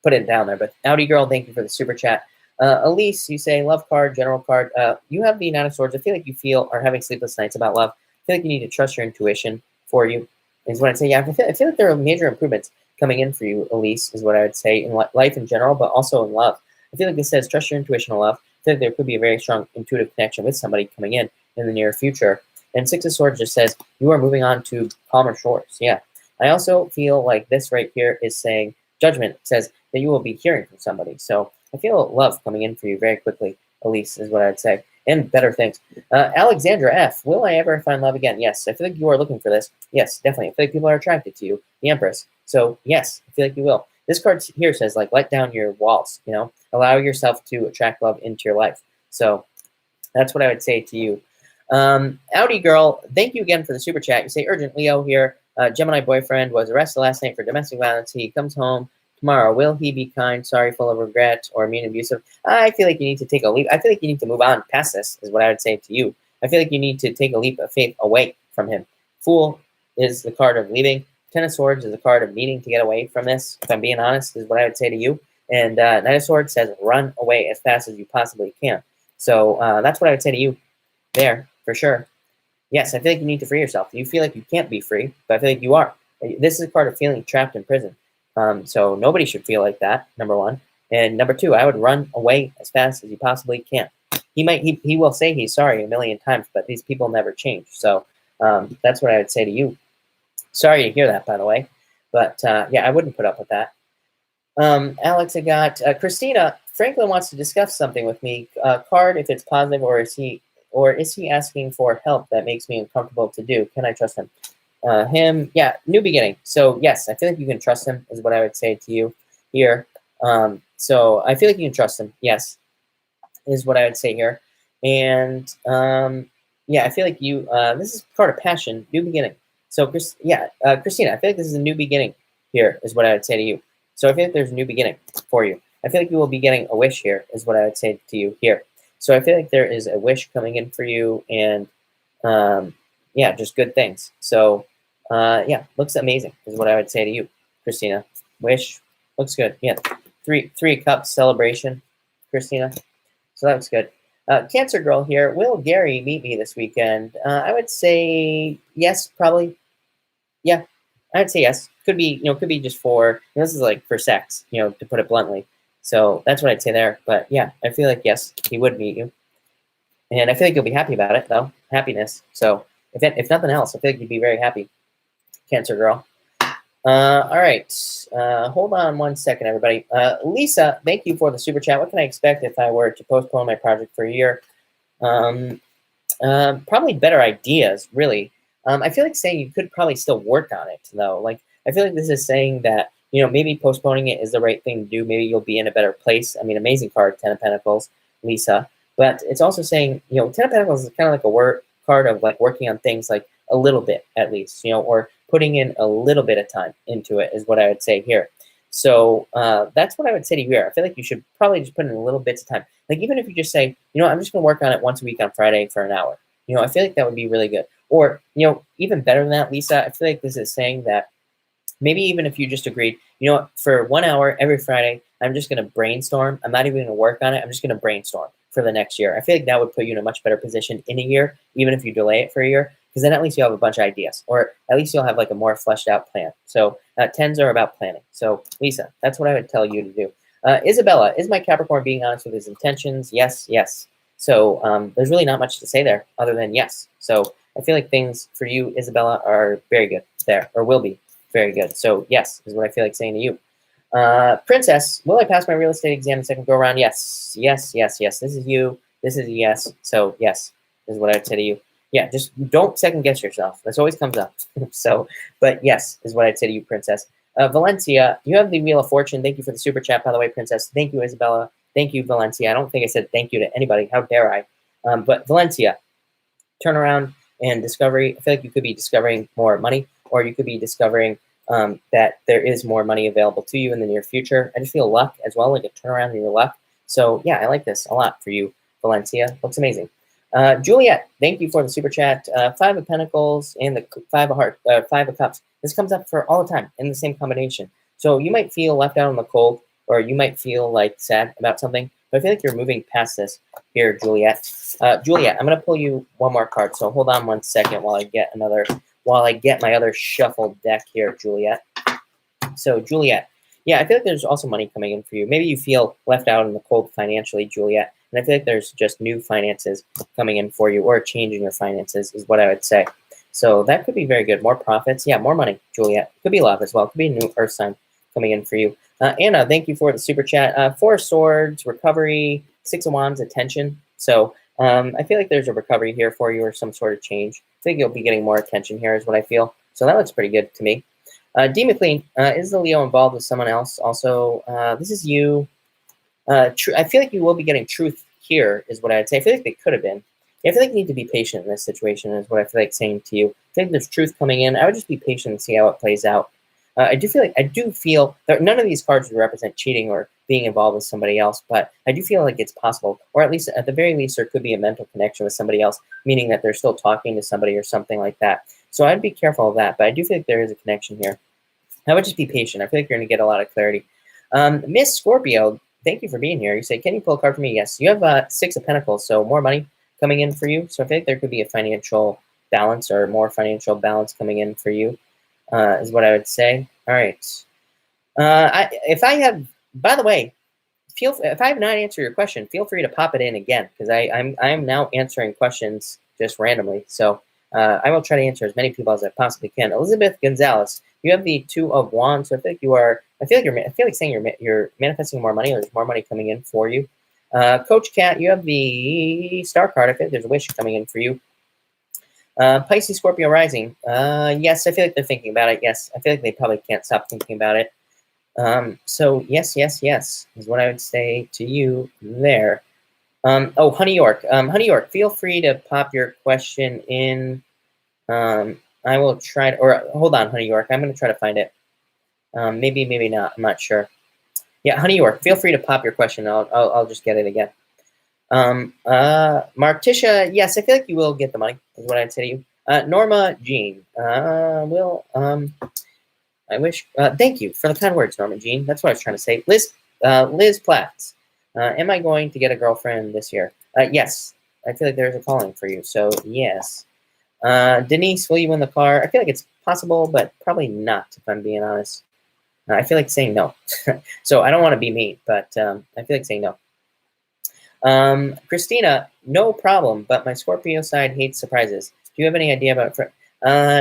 put it down there. But Audi Girl, thank you for the super chat. Elise, you say love card, general card. You have the Nine of Swords. I feel like you are having sleepless nights about love. I feel like you need to trust your intuition for you is what I'd say. Yeah, I feel like there are major improvements coming in for you, Elise, is what I would say in life in general, but also in love. I feel like this says trust your intuition in love. I feel like there could be a very strong intuitive connection with somebody coming in the near future. And Six of Swords just says you are moving on to calmer shores. Yeah. I also feel like this right here is saying Judgment says that you will be hearing from somebody. So I feel love coming in for you very quickly, Elise, is what I'd say. And better things. Alexandra F. Will I ever find love again? Yes. I feel like you are looking for this. Yes, definitely. I feel like people are attracted to you. The Empress. So yes, I feel like you will. This card here says, like, let down your walls, you know, allow yourself to attract love into your life. So that's what I would say to you. Audi girl, thank you again for the super chat. You say, urgent Leo here. Gemini boyfriend was arrested last night for domestic violence. He comes home tomorrow. Will he be kind, sorry, full of regret, or mean, abusive? I feel like you need to take a leap. I feel like you need to move on past this, is what I would say to you. I feel like you need to take a leap of faith away from him. Fool is the card of leaving. Ten of Swords is the card of needing to get away from this, if I'm being honest, is what I would say to you. And Knight of Swords says run away as fast as you possibly can. So that's what I would say to you there, for sure. Yes, I feel like you need to free yourself. You feel like you can't be free, but I feel like you are. This is a card of feeling trapped in prison. So nobody should feel like that, number one. And number two, I would run away as fast as you possibly can. He will say he's sorry a million times, but these people never change. So that's what I would say to you. Sorry to hear that, by the way. But yeah, I wouldn't put up with that. Alex, I got Christina. Franklin wants to discuss something with me. Card, if it's positive, or is he asking for help that makes me uncomfortable to do? Can I trust him? Him, yeah, new beginning. So yes, I feel like you can trust him, is what I would say to you here. So I feel like you can trust him. Yes, is what I would say here. And yeah, I feel like you. This is card of passion, new beginning. So Christina, I feel like this is a new beginning here, is what I would say to you. So I feel like there's a new beginning for you. I feel like you will be getting a wish here, is what I would say to you here. So I feel like there is a wish coming in for you, and yeah, just good things. So yeah, looks amazing, is what I would say to you, Christina. Wish looks good. Yeah, three cups celebration, Christina. So that looks good. Cancer girl here. Will Gary meet me this weekend? I would say yes, probably. Yeah, I'd say yes. Could be, could be just for, this is like for sex, to put it bluntly. So that's what I'd say there. But yeah, I feel like yes, he would meet you. And I feel like you'll be happy about it, though. Happiness. So if nothing else, I feel like you'd be very happy, Cancer girl. All right. Hold on one second, everybody. Lisa, thank you for the super chat. What can I expect if I were to postpone my project for a year? Probably better ideas, really. I feel like saying you could probably still work on it, though. Like, I feel like this is saying that, maybe postponing it is the right thing to do. Maybe you'll be in a better place. I mean, amazing card, Ten of Pentacles, Lisa. But it's also saying, Ten of Pentacles is kind of like a card of like working on things like a little bit at least, or putting in a little bit of time into it is what I would say here. So that's what I would say to you here. I feel like you should probably just put in a little bits of time. Like even if you just say, I'm just going to work on it once a week on Friday for an hour. I feel like that would be really good. Or, even better than that, Lisa, I feel like this is saying that maybe even if you just agreed, for 1 hour every Friday, I'm just going to brainstorm. I'm not even going to work on it. I'm just going to brainstorm for the next year. I feel like that would put you in a much better position in a year, even if you delay it for a year, because then at least you'll have a bunch of ideas, or at least you'll have like a more fleshed out plan. So tens are about planning. So Lisa, that's what I would tell you to do. Isabella, is my Capricorn being honest with his intentions? Yes, yes. So there's really not much to say there other than yes. So I feel like things for you, Isabella, are very good there, or will be very good. So yes, is what I feel like saying to you. Princess, will I pass my real estate exam in the second go around? Yes, yes, yes, yes. This is you. This is a yes. So yes, is what I would say to you. Yeah, just don't second guess yourself. This always comes up. So, but yes, is what I'd say to you, Princess. Valencia, you have the Wheel of Fortune. Thank you for the super chat, by the way, Princess. Thank you, Isabella. Thank you, Valencia. I don't think I said thank you to anybody. How dare I? But Valencia, turnaround and discovery. I feel like you could be discovering more money, or you could be discovering that there is more money available to you in the near future. I just feel luck as well, like a turnaround in your luck. So yeah, I like this a lot for you, Valencia. Looks amazing. Juliet, thank you for the super chat. Five of Pentacles and the Five of Cups. This comes up for all the time in the same combination. So you might feel left out in the cold, or you might feel like sad about something, but I feel like you're moving past this here, Juliet. Juliet, I'm gonna pull you one more card. So hold on one second while I get my other shuffled deck here, Juliet. So Juliet, yeah, I feel like there's also money coming in for you. Maybe you feel left out in the cold financially, Juliet. And I feel like there's just new finances coming in for you, or a change in your finances is what I would say. So that could be very good. More profits. Yeah, more money, Juliet. Could be love as well. Could be a new earth sign coming in for you. Anna, thank you for the super chat. 4 of Swords, recovery, 6 of Wands, attention. So I feel like there's a recovery here for you, or some sort of change. I think you'll be getting more attention here is what I feel. So that looks pretty good to me. D. McLean, is the Leo involved with someone else? Also, this is you. I feel like you will be getting truth here is what I'd say. I feel like they could have been. I feel like you need to be patient in this situation is what I feel like saying to you. I think there's truth coming in. I would just be patient and see how it plays out. I do feel that none of these cards would represent cheating or being involved with somebody else, but I do feel like it's possible, or at least at the very least, there could be a mental connection with somebody else, meaning that they're still talking to somebody or something like that. So I'd be careful of that, but I do feel like there is a connection here. I would just be patient. I feel like you're going to get a lot of clarity. Miss Scorpio, thank you for being here. You say, can you pull a card for me? Yes. You have 6 of Pentacles, so more money coming in for you. So I feel like there could be a financial balance, or more financial balance coming in for you, is what I would say. All right. By the way, if I have not answered your question, feel free to pop it in again, because I'm now answering questions just randomly. So I will try to answer as many people as I possibly can. Elizabeth Gonzalez, you have the 2 of Wands, so I feel like saying you're manifesting more money, or there's more money coming in for you. Coach Cat, you have the Star card. I think there's a wish coming in for you. Pisces, Scorpio rising. Yes, I feel like they're thinking about it. Yes, I feel like they probably can't stop thinking about it. So yes is what I would say to you there. Oh, Honey York. Honey York, feel free to pop your question in. I will try to, or hold on, Honey York. I'm going to try to find it. Maybe not. I'm not sure. Yeah, Honey York, feel free to pop your question. I'll just get it again. Martisha, yes, I feel like you will get the money, is what I'd say to you. Norma Jean, I wish, thank you for the kind words, Norma Jean. That's what I was trying to say. Liz Platts, am I going to get a girlfriend this year? Yes, I feel like there's a calling for you, so yes. Denise, will you win the car? I feel like it's possible, but probably not, if I'm being honest. I feel like saying no. So I don't want to be mean, but I feel like saying no. Christina, no problem, but my Scorpio side hates surprises. Do you have any idea about...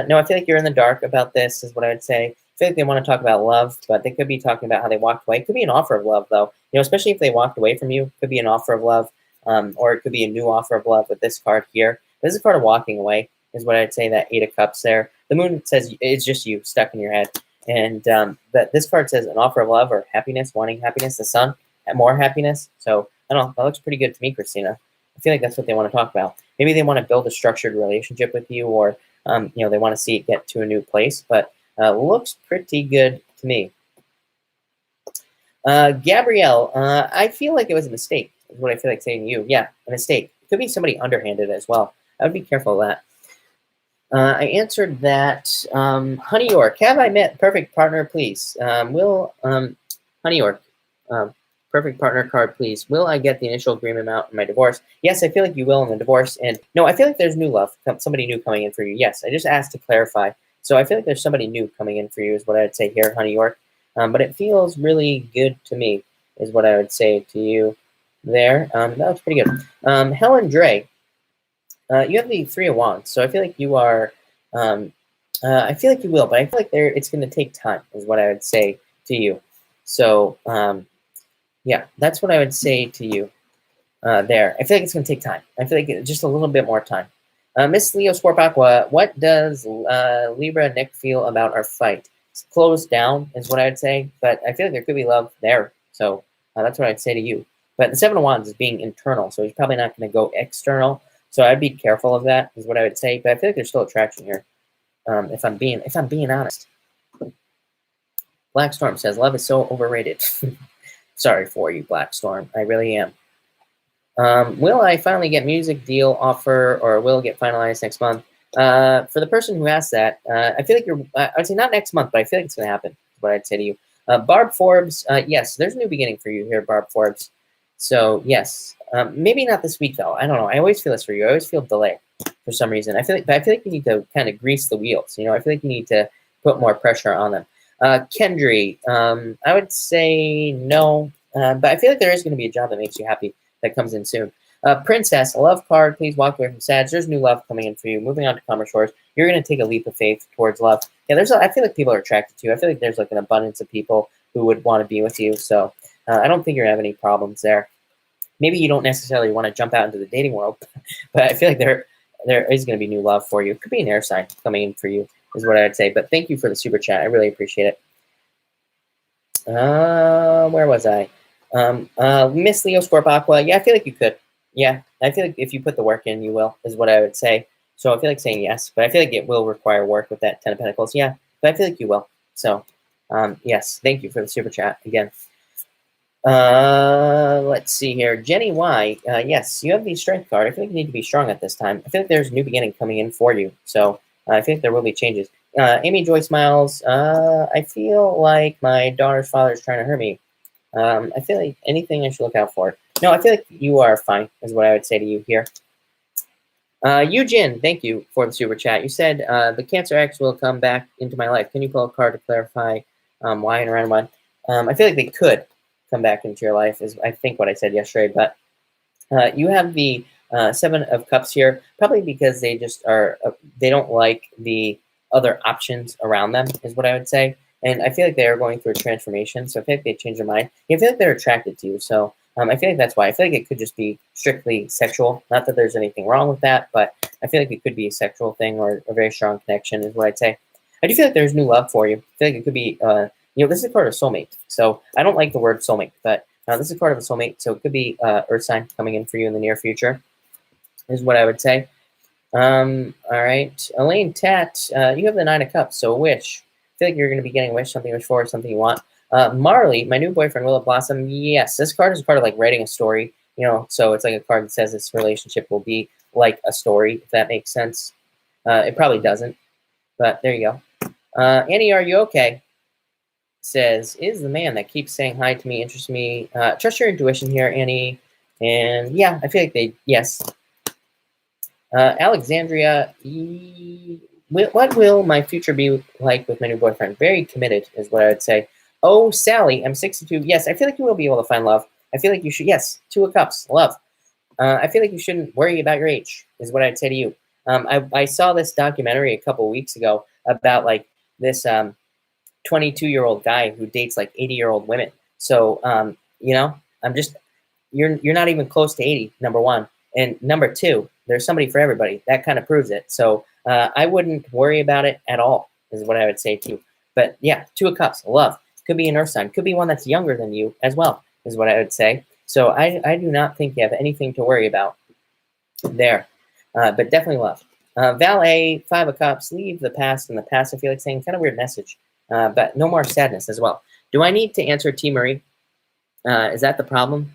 no, I feel like you're in the dark about this, is what I would say. I feel like they want to talk about love, but they could be talking about how they walked away. It could be an offer of love, though. You know, especially if they walked away from you, it could be an offer of love, or it could be a new offer of love with this card here. This is a card of walking away, is what I'd say, that 8 of Cups there. The Moon says it's just you stuck in your head. And that this card says an offer of love or happiness, wanting happiness. The Sun, more happiness. So I don't know. That looks pretty good to me, Christina. I feel like that's what they want to talk about. Maybe they want to build a structured relationship with you, or you know, they want to see it get to a new place. But looks pretty good to me. Gabrielle, I feel like it was a mistake, is what I feel like saying to you. Yeah, a mistake. It could be somebody underhanded as well. I would be careful of that. I answered that. Honey York, have I met perfect partner, please? Honey York, perfect partner card, please. Will I get the initial agreement amount in my divorce? Yes, I feel like you will in the divorce. And no, I feel like there's new love, somebody new coming in for you. Yes, I just asked to clarify. So I feel like there's somebody new coming in for you, is what I would say here, Honey York. But it feels really good to me, is what I would say to you there. That was pretty good. Helen Dre, you have the 3 of Wands, so I feel like you are. I feel like you will, but I feel like it's going to take time, is what I would say to you. So yeah, that's what I would say to you there. I feel like it's going to take time. I feel like just a little bit more time. Miss Leo Sport Aqua, what does Libra Nick feel about our fight? It's closed down, is what I would say, but I feel like there could be love there. So that's what I'd say to you. But the 7 of Wands is being internal, so he's probably not going to go external. So I'd be careful of that, is what I would say. But I feel like there's still attraction here, if I'm being honest. Black Storm says, love is so overrated. Sorry for you, Black Storm. I really am. Will I finally get music deal offer, or will it get finalized next month? For the person who asked that, I feel like I'd say not next month, but I feel like it's going to happen, is what I'd say to you. Barb Forbes, yes, there's a new beginning for you here, Barb Forbes. So yes, maybe not this week though. I don't know. I always feel this for you. I always feel delay for some reason. I feel like you need to kind of grease the wheels. You know, I feel like you need to put more pressure on them. Kendry, I would say no. But I feel like there is going to be a job that makes you happy that comes in soon. Princess, a love card. Please walk away from Sag. There's new love coming in for you. Moving on to Calmer Shores. You're going to take a leap of faith towards love. Yeah, I feel like people are attracted to you. I feel like there's like an abundance of people who would want to be with you. So I don't think you're going to have any problems there. Maybe you don't necessarily want to jump out into the dating world, but I feel like there is going to be new love for you. It could be an air sign coming in for you, is what I would say. But thank you for the super chat. I really appreciate it. Where was I? Miss Leo Scorp Aqua. Yeah, I feel like you could. Yeah, I feel like if you put the work in, you will, is what I would say. So I feel like saying yes, but I feel like it will require work with that 10 of Pentacles. Yeah, but I feel like you will. So, yes, thank you for the super chat again. Let's see here. Jenny Y. Yes, you have the strength card. I feel like you need to be strong at this time. I feel like there's a new beginning coming in for you. So I think there will be changes. Amy Joy Smiles. I feel like my daughter's father is trying to hurt me. I feel like anything I should look out for. No, I feel like you are fine, is what I would say to you here. Eugene, thank you for the super chat. You said the Cancer X will come back into my life. Can you pull a card to clarify why and around one? I feel like they could come back into your life, is I think what I said yesterday. But you have the 7 of Cups here, probably because they just are, they don't like the other options around them, is what I would say. And I feel like they are going through a transformation, so I feel like they changed their mind. I feel like they're attracted to you, so I feel like that's why. I feel like it could just be strictly sexual. Not that there's anything wrong with that, but I feel like it could be a sexual thing or a very strong connection, is what I'd say. I do feel like there's new love for you. I feel like it could be, this is a card of soulmate. So I don't like the word soulmate, but this is a card of a soulmate, so it could be Earth sign coming in for you in the near future, is what I would say. All right. Elaine Tat, you have the 9 of Cups, so a wish. I feel like you're going to be getting a wish, something you wish for, something you want. Marley, my new boyfriend, Will it blossom? Yes, this card is a card of like writing a story, so it's like a card that says this relationship will be like a story, if that makes sense. It probably doesn't, but there you go. Annie, are you okay? Says, is the man that keeps saying hi to me, interests me. Trust your intuition here, Annie. And yeah, I feel like yes. Alexandria, what will my future be like with my new boyfriend? Very committed is what I would say. Oh, Sally, I'm 62. Yes, I feel like you will be able to find love. I feel like you should. Yes, 2 of Cups, love. I feel like you shouldn't worry about your age, is what I'd say to you. I saw this documentary a couple weeks ago about like this 22-year-old guy who dates like 80-year-old women. So, I'm just, you're not even close to 80, number one. And number two, there's somebody for everybody. That kind of proves it. So I wouldn't worry about it at all, is what I would say to you. But yeah, 2 of Cups, love. Could be an Earth sign. Could be one that's younger than you as well, is what I would say. So I do not think you have anything to worry about there. But definitely love. Valet, 5 of Cups, leave the past in the past. I feel like saying kind of weird message. But no more sadness as well. Do I need to answer T. Marie? Is that the problem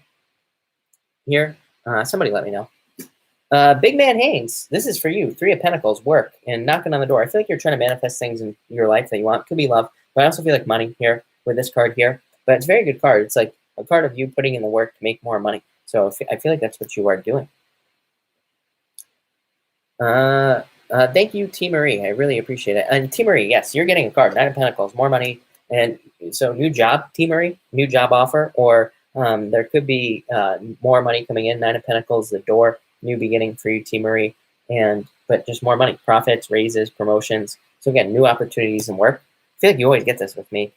here? Somebody let me know. Big Man Haynes, this is for you. 3 of Pentacles, work, and knocking on the door. I feel like you're trying to manifest things in your life that you want. Could be love, but I also feel like money here with this card here. But it's a very good card. It's like a card of you putting in the work to make more money. So I feel like that's what you are doing. Thank you, T. Marie. I really appreciate it. And T. Marie, yes, you're getting a card. 9 of Pentacles, more money. And so new job, T. Marie, new job offer, or there could be more money coming in. 9 of Pentacles, the door, new beginning for you, T. Marie. But just more money, profits, raises, promotions. So again, new opportunities and work. I feel like you always get this with me.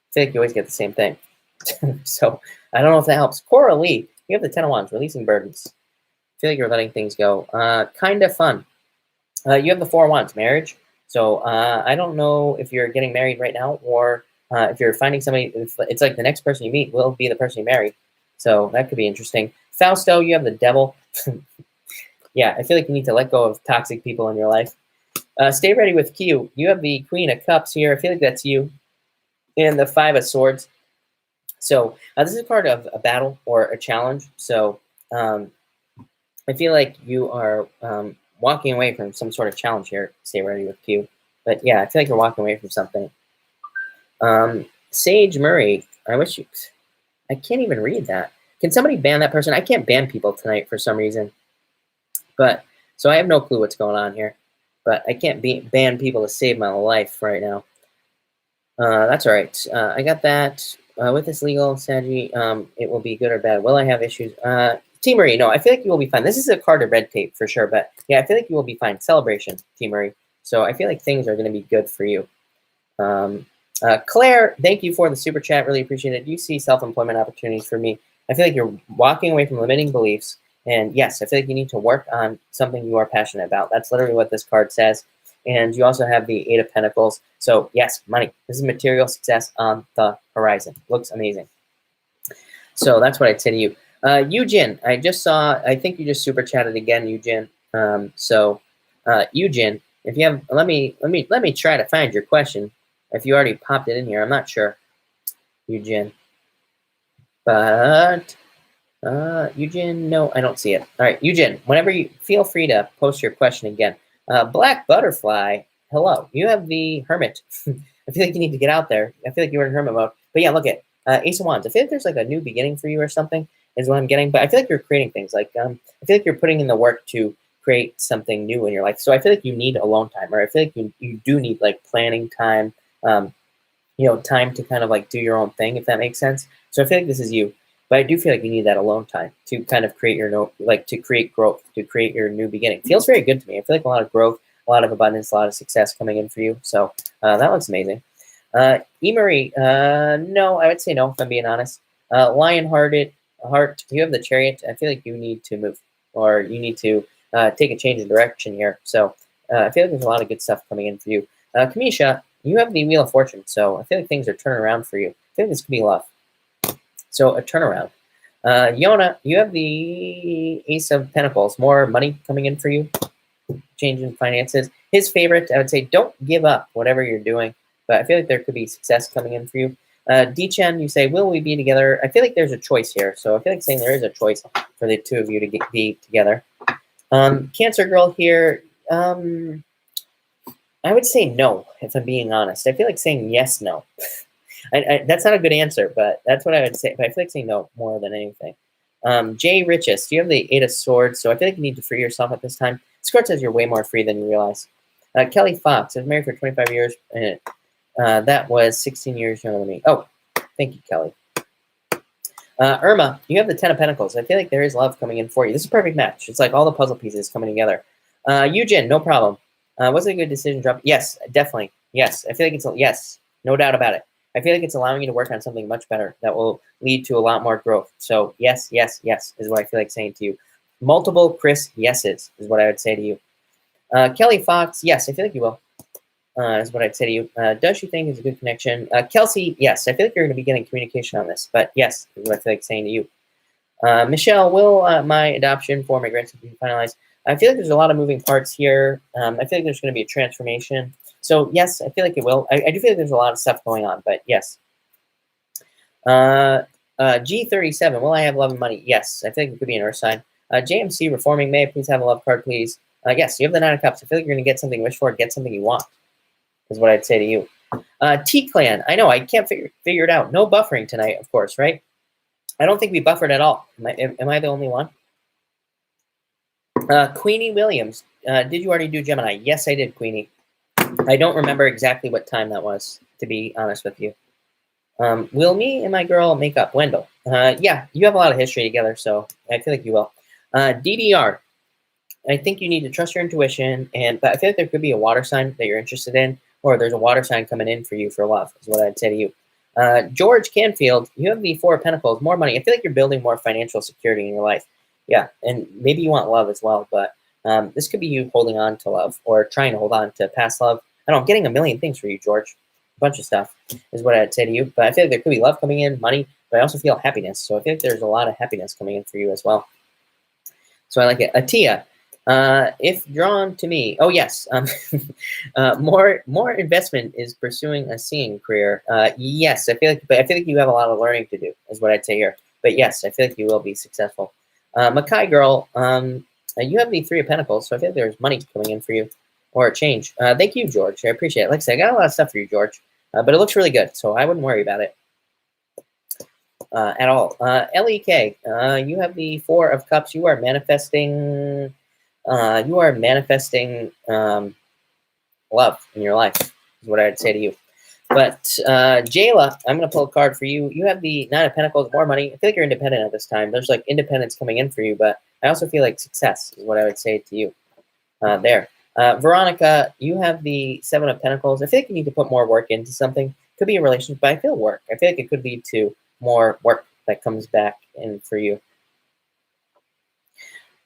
I feel like you always get the same thing. So I don't know if that helps. Cora Lee, you have the 10 of Wands, releasing burdens. I feel like you're letting things go. Kind of fun. You have the 4 of Wands, marriage. So I don't know if you're getting married right now or if you're finding somebody. It's like the next person you meet will be the person you marry. So that could be interesting. Fausto, you have the Devil. Yeah, I feel like you need to let go of toxic people in your life. Stay ready with Q. You have the Queen of Cups here. I feel like that's you. And the 5 of Swords. So this is part of a battle or a challenge. So I feel like you are walking away from some sort of challenge here. Stay ready with Q. But yeah, I feel like you're walking away from something. Sage Murray, I can't even read that. Can somebody ban that person? I can't ban people tonight for some reason. But so I have no clue what's going on here. But I can't ban people to save my life right now. That's all right. I got that. with this legal strategy, it will be good or bad. Will I have issues? T. Marie, no, I feel like you will be fine. This is a card of red tape for sure, but yeah, I feel like you will be fine. Celebration, T. Marie. So I feel like things are going to be good for you. Claire, thank you for the super chat. Really appreciate it. You see self-employment opportunities for me. I feel like you're walking away from limiting beliefs. And yes, I feel like you need to work on something you are passionate about. That's literally what this card says. And you also have the Eight of Pentacles. So yes, money. This is material success on the horizon. Looks amazing. So that's what I'd say to you. Eugene, I just saw, I think you just super chatted again, Eugene. Eugene, if you have, let me try to find your question. If you already popped it in here, I'm not sure, Eugene. But Eugene, no, I don't see it. All right, Eugene, whenever you feel free to post your question again. Black Butterfly, hello. You have the Hermit. I feel like you need to get out there. I feel like you were in Hermit mode. But yeah, look at Ace of Wands. I feel like there's like a new beginning for you or something is what I'm getting. But I feel like you're creating things. Like I feel like you're putting in the work to create something new in your life. So I feel like you need alone time, or I feel like you do need like planning time, time to kind of like do your own thing, if that makes sense. So I feel like this is you. But I do feel like you need that alone time to kind of create your to create growth, to create your new beginning. Feels very good to me. I feel like a lot of growth, a lot of abundance, a lot of success coming in for you. So that looks amazing. Emery, no, I would say no, if I'm being honest. Lion-hearted, you have the Chariot. I feel like you need to move, or you need to take a change of direction here. So I feel like there's a lot of good stuff coming in for you. Kamisha, you have the Wheel of Fortune. So I feel like things are turning around for you. I feel like this could be love. So a turnaround. Yona, you have the Ace of Pentacles. More money coming in for you. Change in finances. His favorite, I would say, don't give up whatever you're doing. But I feel like there could be success coming in for you. D-Chen, you say, will we be together? I feel like there's a choice here. So I feel like saying there is a choice for the two of you to be together. Cancer girl here, I would say no, if I'm being honest. I feel like saying yes, no. That's not a good answer, but that's what I would say. But I feel like saying no more than anything. Jay Richest, you have the Eight of Swords, so I feel like you need to free yourself at this time. This card says you're way more free than you realize. Kelly Fox, I was married for 25 years, and that was 16 years younger than me. Oh, thank you, Kelly. Irma, you have the Ten of Pentacles. I feel like there is love coming in for you. This is a perfect match. It's like all the puzzle pieces coming together. Eugen, no problem. Was it a good decision drop? Yes, definitely. Yes, I feel like it's yes, no doubt about it. I feel like it's allowing you to work on something much better that will lead to a lot more growth. So yes, yes, yes is what I feel like saying to you. Multiple Chris yeses is what I would say to you. Kelly Fox, yes, I feel like you will. Is what I'd say to you. Does she think it's a good connection? Kelsey, yes, I feel like you're going to be getting communication on this, but yes, is what I feel like saying to you. Michelle, will my adoption for my grandson be finalized? I feel like there's a lot of moving parts here. I feel like there's going to be a transformation. So yes, I feel like it will. I do feel like there's a lot of stuff going on, but yes. G37, will I have love and money? Yes, I feel like it could be an earth sign. JMC, reforming, may I please have a love card, please? Yes, you have the Nine of Cups. I feel like you're going to get something you wish for, get something you want, is what I'd say to you. T-Clan, I know, I can't figure it out. No buffering tonight, of course, right? I don't think we buffered at all. Am I the only one? Queenie Williams, did you already do Gemini? Yes, I did, Queenie. I don't remember exactly what time that was, to be honest with you. Will me and my girl make up? Wendell. Yeah, you have a lot of history together, so I feel like you will. DDR, I think you need to trust your intuition, but I feel like there could be a water sign that you're interested in, or there's a water sign coming in for you for love, is what I'd say to you. George Canfield, you have the Four of Pentacles, more money. I feel like you're building more financial security in your life. Yeah, and maybe you want love as well, but this could be you holding on to love or trying to hold on to past love. I don't know, I'm getting a million things for you, George. A bunch of stuff is what I'd say to you. But I feel like there could be love coming in, money, but I also feel happiness. So I feel like there's a lot of happiness coming in for you as well. So I like it. Atia, if drawn to me, oh yes, more investment is pursuing a singing career. Yes, I feel like you have a lot of learning to do, is what I'd say here. But yes, I feel like you will be successful. Mackay girl, you have the Three of Pentacles, so I feel like there's money coming in for you, or a change. Thank you, George. I appreciate it. Like I said, I got a lot of stuff for you, George, but it looks really good, so I wouldn't worry about it at all. LEK, you have the Four of Cups. You are manifesting. Love in your life, is what I'd say to you. But Jayla, I'm going to pull a card for you. You have the Nine of Pentacles, more money. I feel like you're independent at this time. There's like independence coming in for you, but I also feel like success is what I would say to you there. Veronica, you have the Seven of Pentacles. I feel like you need to put more work into something. Could be a relationship, but I feel work. I feel like it could lead to more work that comes back in for you.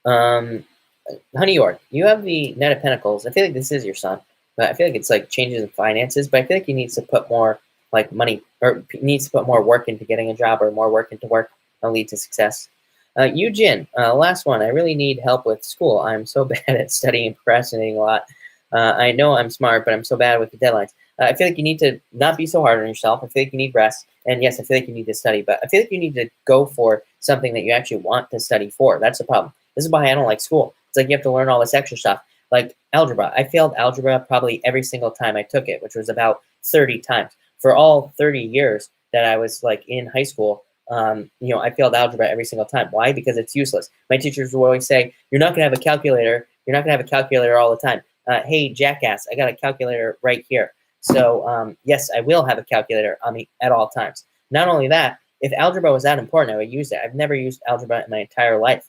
Honey York, you have the Knight of Pentacles. I feel like this is your son, but I feel like it's like changes in finances. But I feel like he needs to put more like money, or needs to put more work into getting a job, or more work into work. That'll lead to success. Eugene, last one. I really need help with school. I'm so bad at studying and procrastinating a lot. I know I'm smart, but I'm so bad with the deadlines. I feel like you need to not be so hard on yourself. I feel like you need rest. And yes, I feel like you need to study, but I feel like you need to go for something that you actually want to study for. That's the problem. This is why I don't like school. It's like you have to learn all this extra stuff. Like algebra. I failed algebra probably every single time I took it, which was about 30 times. For all 30 years that I was like in high school, I failed algebra every single time. Why? Because it's useless. My teachers would always say, you're not going to have a calculator. You're not going to have a calculator all the time. Hey, jackass, I got a calculator right here. So yes, I will have a calculator on me at all times. Not only that, if algebra was that important, I would use it. I've never used algebra in my entire life.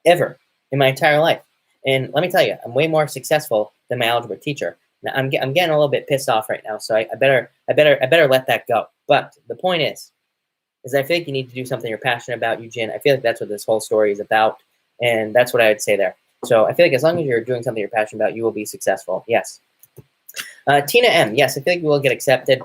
Ever. In my entire life. And let me tell you, I'm way more successful than my algebra teacher. Now, I'm getting a little bit pissed off right now, so I better let that go. But the point is I feel like you need to do something you're passionate about, Eugene. I feel like that's what this whole story is about, and that's what I would say there. So I feel like as long as you're doing something you're passionate about, you will be successful. Yes. Tina M. Yes, I feel like you will get accepted.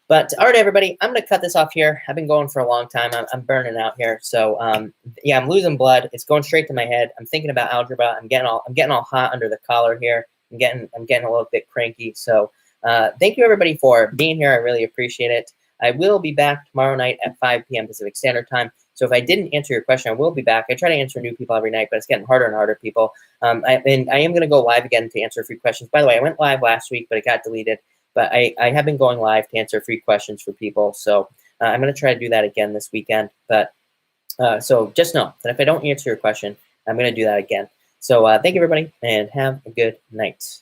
But all right, everybody, I'm going to cut this off here. I've been going for a long time. I'm burning out here. So yeah, I'm losing blood. It's going straight to my head. I'm thinking about algebra. I'm getting all hot under the collar here. I'm getting a little bit cranky. So thank you, everybody, for being here. I really appreciate it. I will be back tomorrow night at 5 p.m. Pacific Standard Time. So if I didn't answer your question, I will be back. I try to answer new people every night, but it's getting harder and harder, people. And I am going to go live again to answer a few questions. By the way, I went live last week, but it got deleted. But I have been going live to answer free questions for people. So I'm going to try to do that again this weekend. But so just know that if I don't answer your question, I'm going to do that again. So thank you, everybody, and have a good night.